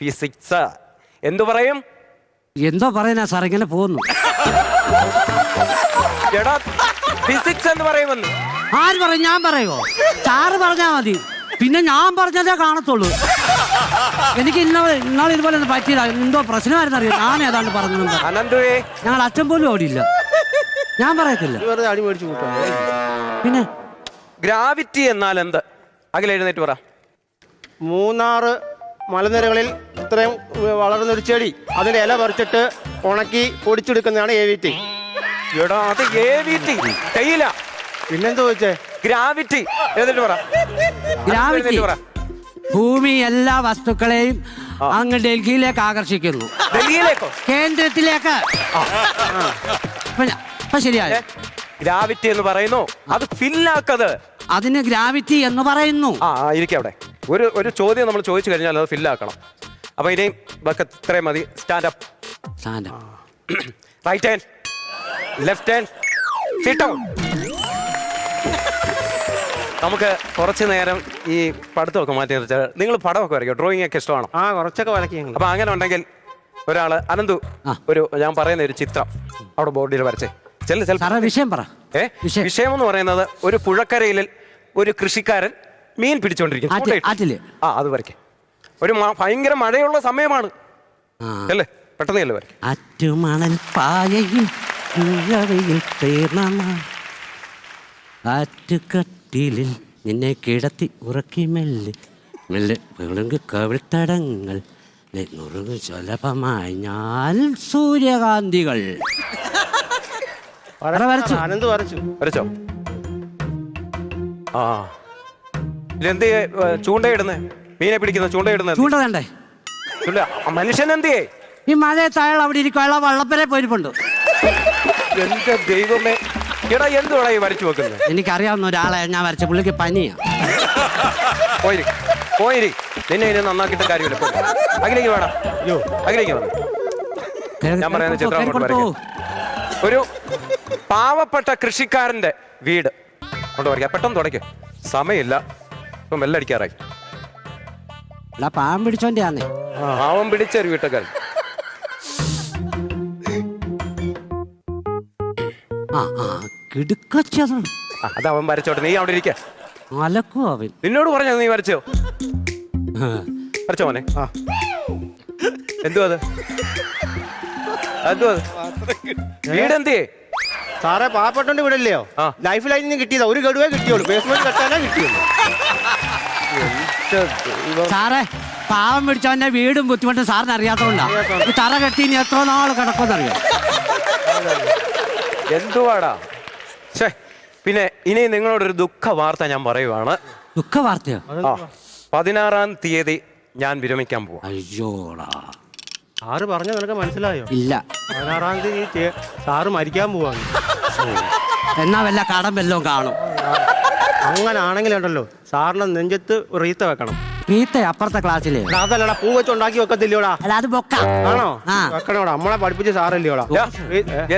ഫിസിക്സ്. എന്തു പറയും? എന്തോ പറയുന്ന സാർ, ഇങ്ങനെ പോകുന്നു. എടാ, ഫിസിക്സ് എന്ന് പറയുമെന്ന് ആര് പറയും? ഞാൻ പറയുമോ? സാറ് പറഞ്ഞാ മതി, പിന്നെ ഞാൻ പറഞ്ഞതേ കാണത്തുള്ളൂ. എനിക്ക് ഇന്നാൾ ഇതുപോലെ ഒന്ന് പറ്റിയതാ. എന്തോ പ്രശ്നമായിരുന്നു അറിയാം. ഞാൻ ഏതാണ്ട് പറഞ്ഞു. അനന്തുവേ, ഞങ്ങൾ അച്ഛൻ പോലും ഓടിയില്ല. ഞാൻ പറയത്തില്ല. അടി മേടിച്ചു കൂട്ടാ. പിന്നെ ഗ്രാവിറ്റി എന്നാൽ എന്ത്? അഖിൽ എഴുന്നേറ്റ് പറ. മൂന്നാറ് മലനിരകളിൽ ഇത്രയും വളർന്നൊരു ചെടി, അതിന്റെ ഇല പറിച്ചിട്ട് ഉണക്കി പൊടിച്ചെടുക്കുന്നതാണ് AVT. എടാ, അത് AVT തേയില. പിന്നെന്താ ചോദിച്ചേ? ഗ്രാവിറ്റി എഴുന്നേറ്റ് പറ. ഗ്രാവിറ്റി ഭൂമി എല്ലാ വസ്തുക്കളെയും അങ്ങ് ഡൽഹിയിലേക്ക് ആകർഷിക്കുന്നു. ഡൽഹിയിലേക്കോ? കേന്ദ്രത്തിലേക്ക്. ശരിയായ ഗ്രാവിറ്റി എന്ന് പറയുന്നു. അത് ഫില്ലാക്കത്. അതിന് ഗ്രാവിറ്റി എന്ന് പറയുന്നു. ഇരിക്കും അവിടെ. ഒരു ചോദ്യം നമ്മൾ ചോദിച്ചു കഴിഞ്ഞാൽ അത് ഫില്ലാക്കണം. അപ്പൊ ഇനിയും ഇത്രയും മതി. Stand up. Right hand, left hand, sit down. നമുക്ക് കുറച്ച് നേരം ഈ പഠിത്തമൊക്കെ മാറ്റി നിർത്തിയാൽ. നിങ്ങൾ പടമൊക്കെ വരയ്ക്കും, ഡ്രോയിങ് ഒക്കെ ഇഷ്ടമാണോ? കുറച്ചൊക്കെ വരയ്ക്കും. അപ്പൊ അങ്ങനെ ഉണ്ടെങ്കിൽ ഒരാള് അനന്തു ഞാൻ പറയുന്ന ഒരു ചിത്രം അവിടെ ബോർഡിൽ വരച്ചേ. വിഷയം പറ. വിഷയം എന്ന് പറയുന്നത് ഒരു പുഴക്കരയിൽ ഒരു കൃഷിക്കാരൻ മീൻ പിടിച്ചോണ്ടിരിക്കുന്നു. അത് വരയ്ക്കും. ഒരു ഭയങ്കര മഴയുള്ള സമയമാണ് അല്ലേ? പെട്ടെന്ന് അല്ലേ വരയ്ക്കും. ആറ്റുമണൽ പായയിൽ ആറ്റുകട്ടിലിൽ നിന്നെ കിടത്തി ഉറക്കി മെല്ലെ മെല്ലെ വിളുങ്കി കവിൾത്തടങ്ങൾ സുലഭമായി ഞാൻ സൂര്യകാന്തികൾ. വരച്ചോ? എന്ത് ചൂണ്ടയിടുന്നേ? മീനെ പിടിക്കുന്ന ചൂണ്ടയിടുന്നത്? ചൂണ്ട വേണ്ടേ? മനുഷ്യൻ എന്തിയേ? ഈ മഴയത്ത് അയാൾ അവിടെ ഇരിക്കും. അയാൾ വള്ളപ്പരെ പോയിരിപ്പുണ്ട്. എന്റെ ദൈവമേ, എടാ എന്തുവാടാ ഈ വരച്ചു വെക്കുന്നത്? എനിക്കറിയാവുന്ന ഒരാളെ ഞാൻ വരച്ച. പുള്ളിക്ക് പനിയാ. പോയിരി നിന്നെ ഇനി നന്നാക്കിയിട്ട് കാര്യമില്ല. അഖിലേക്ക് വേണം. അഖിലേക്ക് വേണം. ഞാൻ പറയുന്ന ചിത്രം അങ്ങോട്ട് വരയ്ക്കാം. ഒരു പാവപ്പെട്ട കൃഷിക്കാരന്റെ വീട് കൊണ്ട് വരയ്ക്കാം. പെട്ടെന്ന് തുടയ്ക്കും, സമയമില്ല. ഇപ്പം വെല്ലടിക്കാറായി. പാവം പിടിച്ചോന്റെ പാവം പിടിച്ച ഒരു വീട്ടുകാരൻ. ആ ആ കിടുക്കച്ചത് അത് അവൻ വരച്ചോട്ടെ, നീ അവിടെ ഇരിക്ക. അലക്കോ അവൻ. നിന്നോട് പറഞ്ഞത് നീ വരച്ചോ? വരച്ചോ മോനെ. എന്തുവാ അത്? എന്തുവാ അത്? വീടെന്തേ? സാറേ പാവപ്പെട്ടോണ്ട് വിടല്ലയോ, ആ. ലൈഫ് ലൈനിൽ നിന്ന് കിട്ടിയതാ. ഒരു ഗഡുവേ കിട്ടിയുള്ളൂ, ബേസ്മെന്റ് കെട്ടാനേ കിട്ടിയുള്ളൂ. സാറേ പാവം പിടിച്ചവന്റെ വീടും ബുദ്ധിമുട്ടും സാറിന് അറിയാത്തോണ്ടാ. ഈ തറ കെട്ടി ഇനി എത്ര നാൾ കിടക്കുമെന്നറിയാം. എന്തുവാടാ? പിന്നെ ഇനി നിങ്ങളോടൊരു ദുഃഖ വാർത്ത ഞാൻ പറയുവാണ്. ദുഃഖ വാർത്തയോ? 16-ാം തീയതി ഞാൻ വിരമിക്കാൻ പോവാ. അയ്യോടാ. സാറ് പറഞ്ഞ നിനക്ക് മനസ്സിലായോ? ഇല്ല. 16-ാം തീയതി സാറ് മരിക്കാൻ പോവാണ്. എന്നാ വല്ല കടം വല്ലതും കാണും. അങ്ങനെ ആണെങ്കിലുണ്ടല്ലോ സാറിന്റെ നെഞ്ചത്ത് റീത്ത വെക്കണം. റീത്ത അപ്പുറത്തെ ക്ലാസ്സിലെ അതല്ലടാ, പൂ വെച്ച് ഉണ്ടാക്കി വെക്കത്തില്ലോടാ. അല്ല അത് ബൊക്ക ആണോ? ആ. വെക്കണോടാ, നമ്മളെ പഠിപ്പിച്ച സാറല്ലോടാ.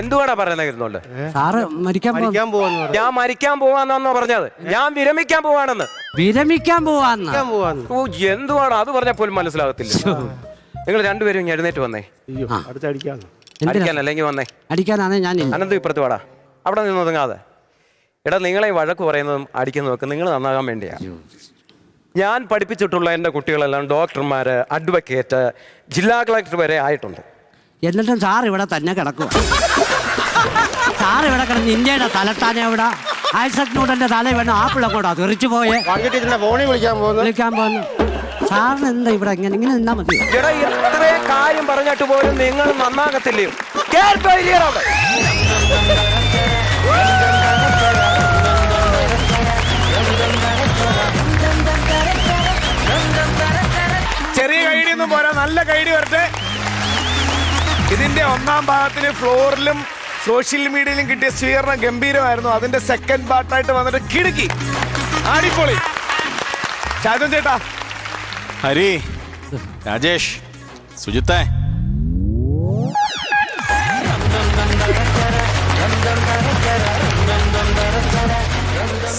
എന്തുവാടാ പറയുന്നോണ്ട്? സാറ് മരിക്കാൻ മരിക്കാൻ പോവാന്ന് പറഞ്ഞു. ഞാൻ മരിക്കാൻ പോവാന്നാന്നോ പറഞ്ഞത്? ഞാൻ വിരമിക്കാൻ പോവാണെന്ന്. വിരമിക്കാൻ പോവാന്ന്. ഓ എന്തുവാടാ അത് പറഞ്ഞാൽ പോലും മനസ്സിലാകത്തില്ല. നിങ്ങൾ രണ്ടുപേരും ഇങ്ങ് എഴുന്നേറ്റ് വന്നേ. അയ്യോ, അടുത്തടിക്കാന്ന്. അടിക്കാനല്ലെങ്കിൽ വന്നേ. അടിക്കാനാണ് ഞാനില്ല. അനന്ത് ഇപ്പുറത്ത് വാടാ. അവിടെ നിന്ന് ഒതുങ്ങാതെ. എടാ നിങ്ങളെ വഴക്ക് പറയുന്നതും അടിക്കുന്നതൊക്കെ നിങ്ങൾ നന്നാകാൻ വേണ്ടിയാ. ഞാൻ പഠിപ്പിച്ചിട്ടുള്ള എൻ്റെ കുട്ടികളെല്ലാം ഡോക്ടർമാര്, അഡ്വക്കേറ്റ്, ജില്ലാ കളക്ടർ വരെ ആയിട്ടുണ്ട്. എന്നിട്ടും സാർ ഇവിടെ തന്നെ കിടക്കുക. സാർ ഇവിടെ കിടന്ന് ഇന്ത്യയുടെ തലത്താനെ ഇവിടെ ഐസക് ന്യൂട്ടന്റെ തല വേണം ആപ്പിളെ കൂടാ തെറിച്ചു പോയെ ഫോണിൽ വിളിക്കാൻ പോകുന്നു. സാറിന് എന്താ ഇവിടെ ഇങ്ങനെ നിന്നാ മതി. എടാ ഇത്രയും കാര്യം പറഞ്ഞിട്ട് പോലും നിങ്ങൾ നന്നാകത്തില്ലയോ? ചെറിയ കൈഡിയൊന്നും പോരാ, നല്ല കൈഡി വരട്ടെ. ഇതിന്റെ ഒന്നാം ഭാഗത്തിന് ഫ്ലോറിലും സോഷ്യൽ മീഡിയയിലും കിട്ടിയ സ്വീകരണം ഗംഭീരമായിരുന്നു. അതിന്റെ സെക്കൻഡ് പാർട്ടായിട്ട് വന്നിട്ട് കിടുക്കി ആടിപ്പൊളി. ഷാജൻ ചേട്ടാ, ഹരി, രാജേഷ്, സുജിത്തേ,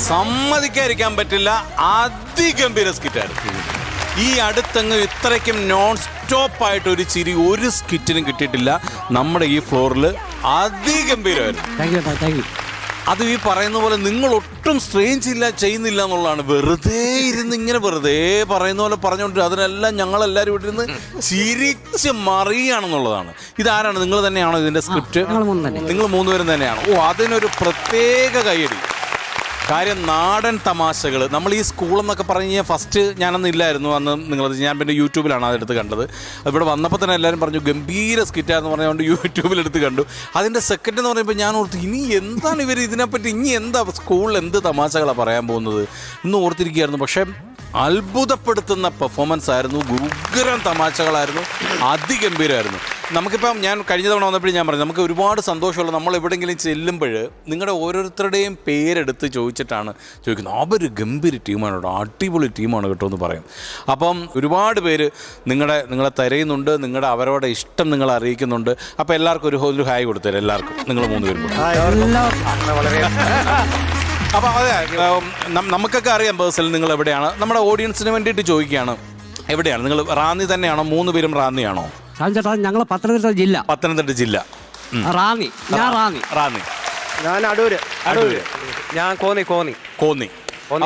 സമ്മതിക്കാതിരിക്കാൻ പറ്റില്ല. അതിഗംഭീര സ്കിറ്റായിരുന്നു. ഈ അടുത്തങ്ങ് ഇത്രയ്ക്കും നോൺ സ്റ്റോപ്പ് ആയിട്ട് ഒരു ചിരി ഒരു സ്കിറ്റിനും കിട്ടിയിട്ടില്ല നമ്മുടെ ഈ ഫ്ലോറിൽ. അതിഗംഭീരമായിരുന്നു. അത് ഈ പറയുന്ന പോലെ നിങ്ങൾ ഒട്ടും സ്ട്രെയിൻ ചെയ്യുന്നില്ല എന്നുള്ളതാണ്. വെറുതെ ഇരുന്ന് ഇങ്ങനെ വെറുതെ പറയുന്ന പോലെ പറഞ്ഞുകൊണ്ട് അതിനെല്ലാം ഞങ്ങളെല്ലാവരും ഇവിടെ ഇരുന്ന് ചിരിച്ച് മറിയാണെന്നുള്ളതാണ്. ഇതാരാണ്? നിങ്ങൾ തന്നെയാണോ ഇതിന്റെ സ്ക്രിപ്റ്റ്? നിങ്ങൾ മൂന്നുപേരും തന്നെയാണോ? ഓ, അതിനൊരു പ്രത്യേക കയ്യടി. കാര്യം നാടൻ തമാശകൾ. നമ്മൾ ഈ സ്കൂളെന്നൊക്കെ പറഞ്ഞ് കഴിഞ്ഞാൽ ഫസ്റ്റ് ഞാനൊന്നും ഇല്ലായിരുന്നു അന്ന്. നിങ്ങളത് ഞാൻ പിന്നെ യൂട്യൂബിലാണ് അതെടുത്ത് കണ്ടത്. ഇവിടെ വന്നപ്പോൾ തന്നെ എല്ലാവരും പറഞ്ഞു ഗംഭീര സ്കിറ്റാന്ന് പറഞ്ഞുകൊണ്ട് യൂട്യൂബിലെടുത്ത് കണ്ടു. അതിൻ്റെ സെക്കൻഡ് എന്ന് പറയുമ്പോൾ ഞാൻ ഓർത്ത് ഇനി എന്താണ് ഇവർ ഇതിനെപ്പറ്റി ഇനി എന്താ സ്കൂളിൽ എന്ത് തമാശകളാണ് പറയാൻ പോകുന്നത് എന്ന് ഓർത്തിരിക്കുകയായിരുന്നു. പക്ഷേ അത്ഭുതപ്പെടുത്തുന്ന പെർഫോമൻസ് ആയിരുന്നു. ഉഗ്രം തമാശകളായിരുന്നു. അതിഗംഭീരമായിരുന്നു. നമുക്കിപ്പം ഞാൻ കഴിഞ്ഞ തവണ വന്നപ്പോഴും ഞാൻ പറഞ്ഞു നമുക്ക് ഒരുപാട് സന്തോഷമുള്ള നമ്മൾ എവിടെയെങ്കിലും ചെല്ലുമ്പോൾ നിങ്ങളുടെ ഓരോരുത്തരുടെയും പേരെടുത്ത് ചോദിച്ചിട്ടാണ് ചോദിക്കുന്നത്. അവർ ഗംഭീര ടീമാണ് കേട്ടോ, അടിപൊളി ടീമാണ് കേട്ടോ എന്ന് പറയും. അപ്പം ഒരുപാട് പേര് നിങ്ങളെ തിരയുന്നുണ്ട്, അവരോടെ ഇഷ്ടം നിങ്ങളെ അറിയിക്കുന്നുണ്ട്. അപ്പോൾ എല്ലാവർക്കും ഒരു ഹായ് കൊടുത്തരും. എല്ലാവർക്കും നിങ്ങൾ മൂന്നുപേരും കൂടെ. അപ്പോൾ അതെ, നമുക്കൊക്കെ അറിയാം പേഴ്സണൽ നിങ്ങൾ എവിടെയാണ്. നമ്മുടെ ഓഡിയൻസിന് വേണ്ടിയിട്ട് ചോദിക്കുകയാണ്, എവിടെയാണ് നിങ്ങൾ? റാന്നി തന്നെയാണോ? മൂന്ന് പേരും റാന്നിയാണോ? ഞങ്ങൾ പത്തനംതിട്ട ജില്ല. പത്തനംതിട്ട ജില്ല. റാന്നി. ഞാൻ അടൂര്. ഞാൻ കോന്നി.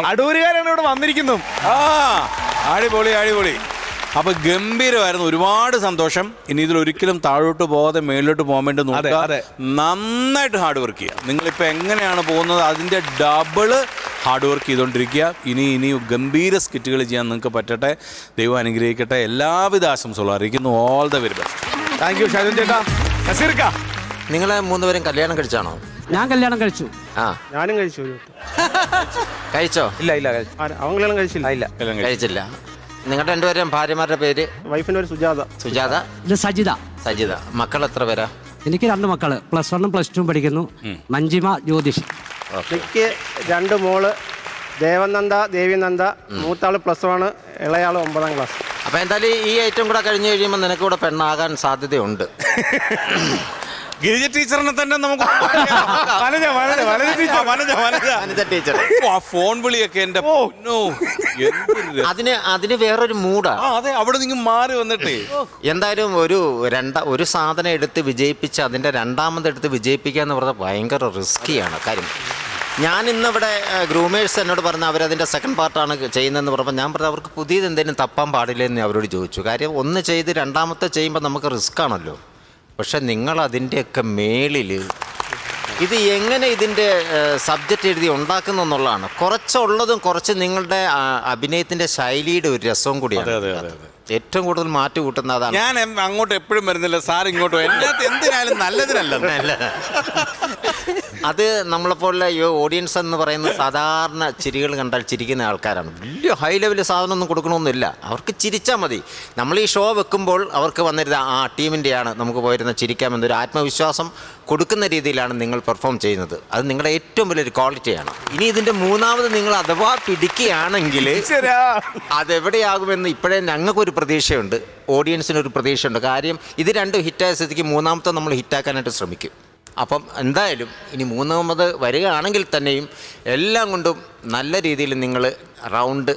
അടൂരുകാരാണ് ഇവിടെ വന്നിരിക്കുന്നു. അടിപൊളി. അപ്പൊ ഗംഭീരമായിരുന്നു. ഒരുപാട് സന്തോഷം. ഇനി ഇതിലൊരിക്കലും താഴോട്ട് പോകാതെ മേളിലോട്ട് പോകാൻ വേണ്ടി നോക്കുക. നന്നായിട്ട് ഹാർഡ് വർക്ക് ചെയ്യുക. നിങ്ങളിപ്പോൾ എങ്ങനെയാണ് പോകുന്നത് അതിൻ്റെ ഡബിള് ഹാർഡ് വർക്ക് ചെയ്തുകൊണ്ടിരിക്കുക. ഇനി ഗംഭീര സ്കിറ്റുകൾ ചെയ്യാൻ നിങ്ങൾക്ക് പറ്റട്ടെ. ദൈവം അനുഗ്രഹിക്കട്ടെ. എല്ലാവിധ ആശംസകളും അറിയിക്കുന്നു. All the very best. Thank U Shajan ചേട്ടാ. നസീർക്ക, നിങ്ങളെ മൂന്നുപേരും കല്യാണം കഴിച്ചാണോ? ഞാൻ കല്യാണം കഴിച്ചു. ഞാനും കഴിച്ചു. കഴിച്ചോ? ഇല്ല അവങ്ങളും കഴിച്ചില്ല. ഇല്ല കഴിച്ചില്ല. നിങ്ങളുടെ രണ്ടുപേരും ഭാര്യമാരുടെ പേര്? വൈഫിന്റെ ഒരു സുജാത. ഇത് സജിത. മക്കൾ എത്ര പേരാ? എനിക്ക് 2 മക്കള്, +1 +2 പഠിക്കുന്നു. മഞ്ജിമ, ജ്യോതിഷ്. എനിക്ക് 2 മോള്, ദേവനന്ദ, ദേവിനന്ദ. മൂത്താള് +1, ഇളയാള് 9ാം ക്ലാസ്. അപ്പൊ എന്തായാലും ഈ ഐറ്റം കൂടെ കഴിഞ്ഞ് കഴിയുമ്പോൾ നിനക്ക് കൂടെ പെണ്ണാകാൻ സാധ്യതയുണ്ട്. ഗിരിജ ടീച്ചറിനെ തന്നെ നമുക്ക് ടീച്ചർ ഫോൺ വിളിയൊക്കെ എന്റെ അതിന് വേറൊരു മൂടാ. അതെ, അവിടെ നിങ്ങൾ മാറി വന്നിട്ടേ. എന്തായാലും ഒരു സാധനം എടുത്ത് വിജയിപ്പിച്ച് അതിൻ്റെ രണ്ടാമതെടുത്ത് വിജയിപ്പിക്കുക എന്ന് പറഞ്ഞാൽ ഭയങ്കര റിസ്ക്കിയാണ് കാര്യം. ഞാൻ ഇന്നിവിടെ ഗ്രൂമേഴ്സ് എന്നോട് പറഞ്ഞ അവരതിൻ്റെ സെക്കൻഡ് പാർട്ടാണ് ചെയ്യുന്നതെന്ന് പറഞ്ഞപ്പോൾ ഞാൻ പറഞ്ഞു അവർക്ക് പുതിയത് എന്തെങ്കിലും തപ്പാൻ പാടില്ലെന്ന് അവരോട് ചോദിച്ചു. കാര്യം ഒന്ന് ചെയ്ത് രണ്ടാമത്തെ ചെയ്യുമ്പോൾ നമുക്ക് റിസ്ക് ആണല്ലോ. പക്ഷെ നിങ്ങൾ അതിൻ്റെയൊക്കെ മേളിൽ ഇത് എങ്ങനെ ഇതിൻ്റെ സബ്ജക്റ്റ് എഴുതി ഉണ്ടാക്കുന്നു എന്നുള്ളതാണ്. കുറച്ചുള്ളതും കുറച്ച് നിങ്ങളുടെ അഭിനയത്തിൻ്റെ ശൈലിയുടെ ഒരു രസവും കൂടിയാണ്. ഏറ്റവും കൂടുതൽ മാറ്റി കൂട്ടുന്ന അതാണ്. ഞാൻ അങ്ങോട്ട് എപ്പോഴും വരുന്നില്ല, സാർ ഇങ്ങോട്ട് എന്തിനായാലും നല്ലതിനല്ല. അത് നമ്മളെപ്പോലുള്ള ഈ ഓഡിയൻസ് എന്ന് പറയുന്നത് സാധാരണ ചിരികൾ കണ്ടാൽ ചിരിക്കുന്ന ആൾക്കാരാണ്. വലിയ ഹൈ ലെവൽ സാധനമൊന്നും കൊടുക്കണമെന്നില്ല, അവർക്ക് ചിരിച്ചാൽ മതി. നമ്മൾ ഈ ഷോ വെക്കുമ്പോൾ അവർക്ക് വന്നിരുന്ന ആ ടീമിൻ്റെയാണ്, നമുക്ക് പോയിരുന്ന ചിരിക്കാമെന്നൊരു ആത്മവിശ്വാസം കൊടുക്കുന്ന രീതിയിലാണ് നിങ്ങൾ പെർഫോം ചെയ്യുന്നത്. അത് നിങ്ങളുടെ ഏറ്റവും വലിയൊരു ക്വാളിറ്റിയാണ്. ഇനി ഇതിൻ്റെ മൂന്നാമത് നിങ്ങൾ അഥവാ പിടിക്കുകയാണെങ്കിൽ അതെവിടെയാകുമെന്ന് ഇപ്പോഴേ ഞങ്ങൾക്കൊരു പ്രതീക്ഷയുണ്ട്, ഓഡിയൻസിനൊരു പ്രതീക്ഷയുണ്ട്. കാര്യം ഇത് രണ്ടും ഹിറ്റായ സ്ഥിതിക്ക് മൂന്നാമത്തെ നമ്മൾ ഹിറ്റാക്കാനായിട്ട് ശ്രമിക്കും. അപ്പം എന്തായാലും ഇനി മൂന്നാമത് വരികയാണെങ്കിൽ തന്നെയും എല്ലാം കൊണ്ടും നല്ല രീതിയിൽ നിങ്ങൾ റൗണ്ട്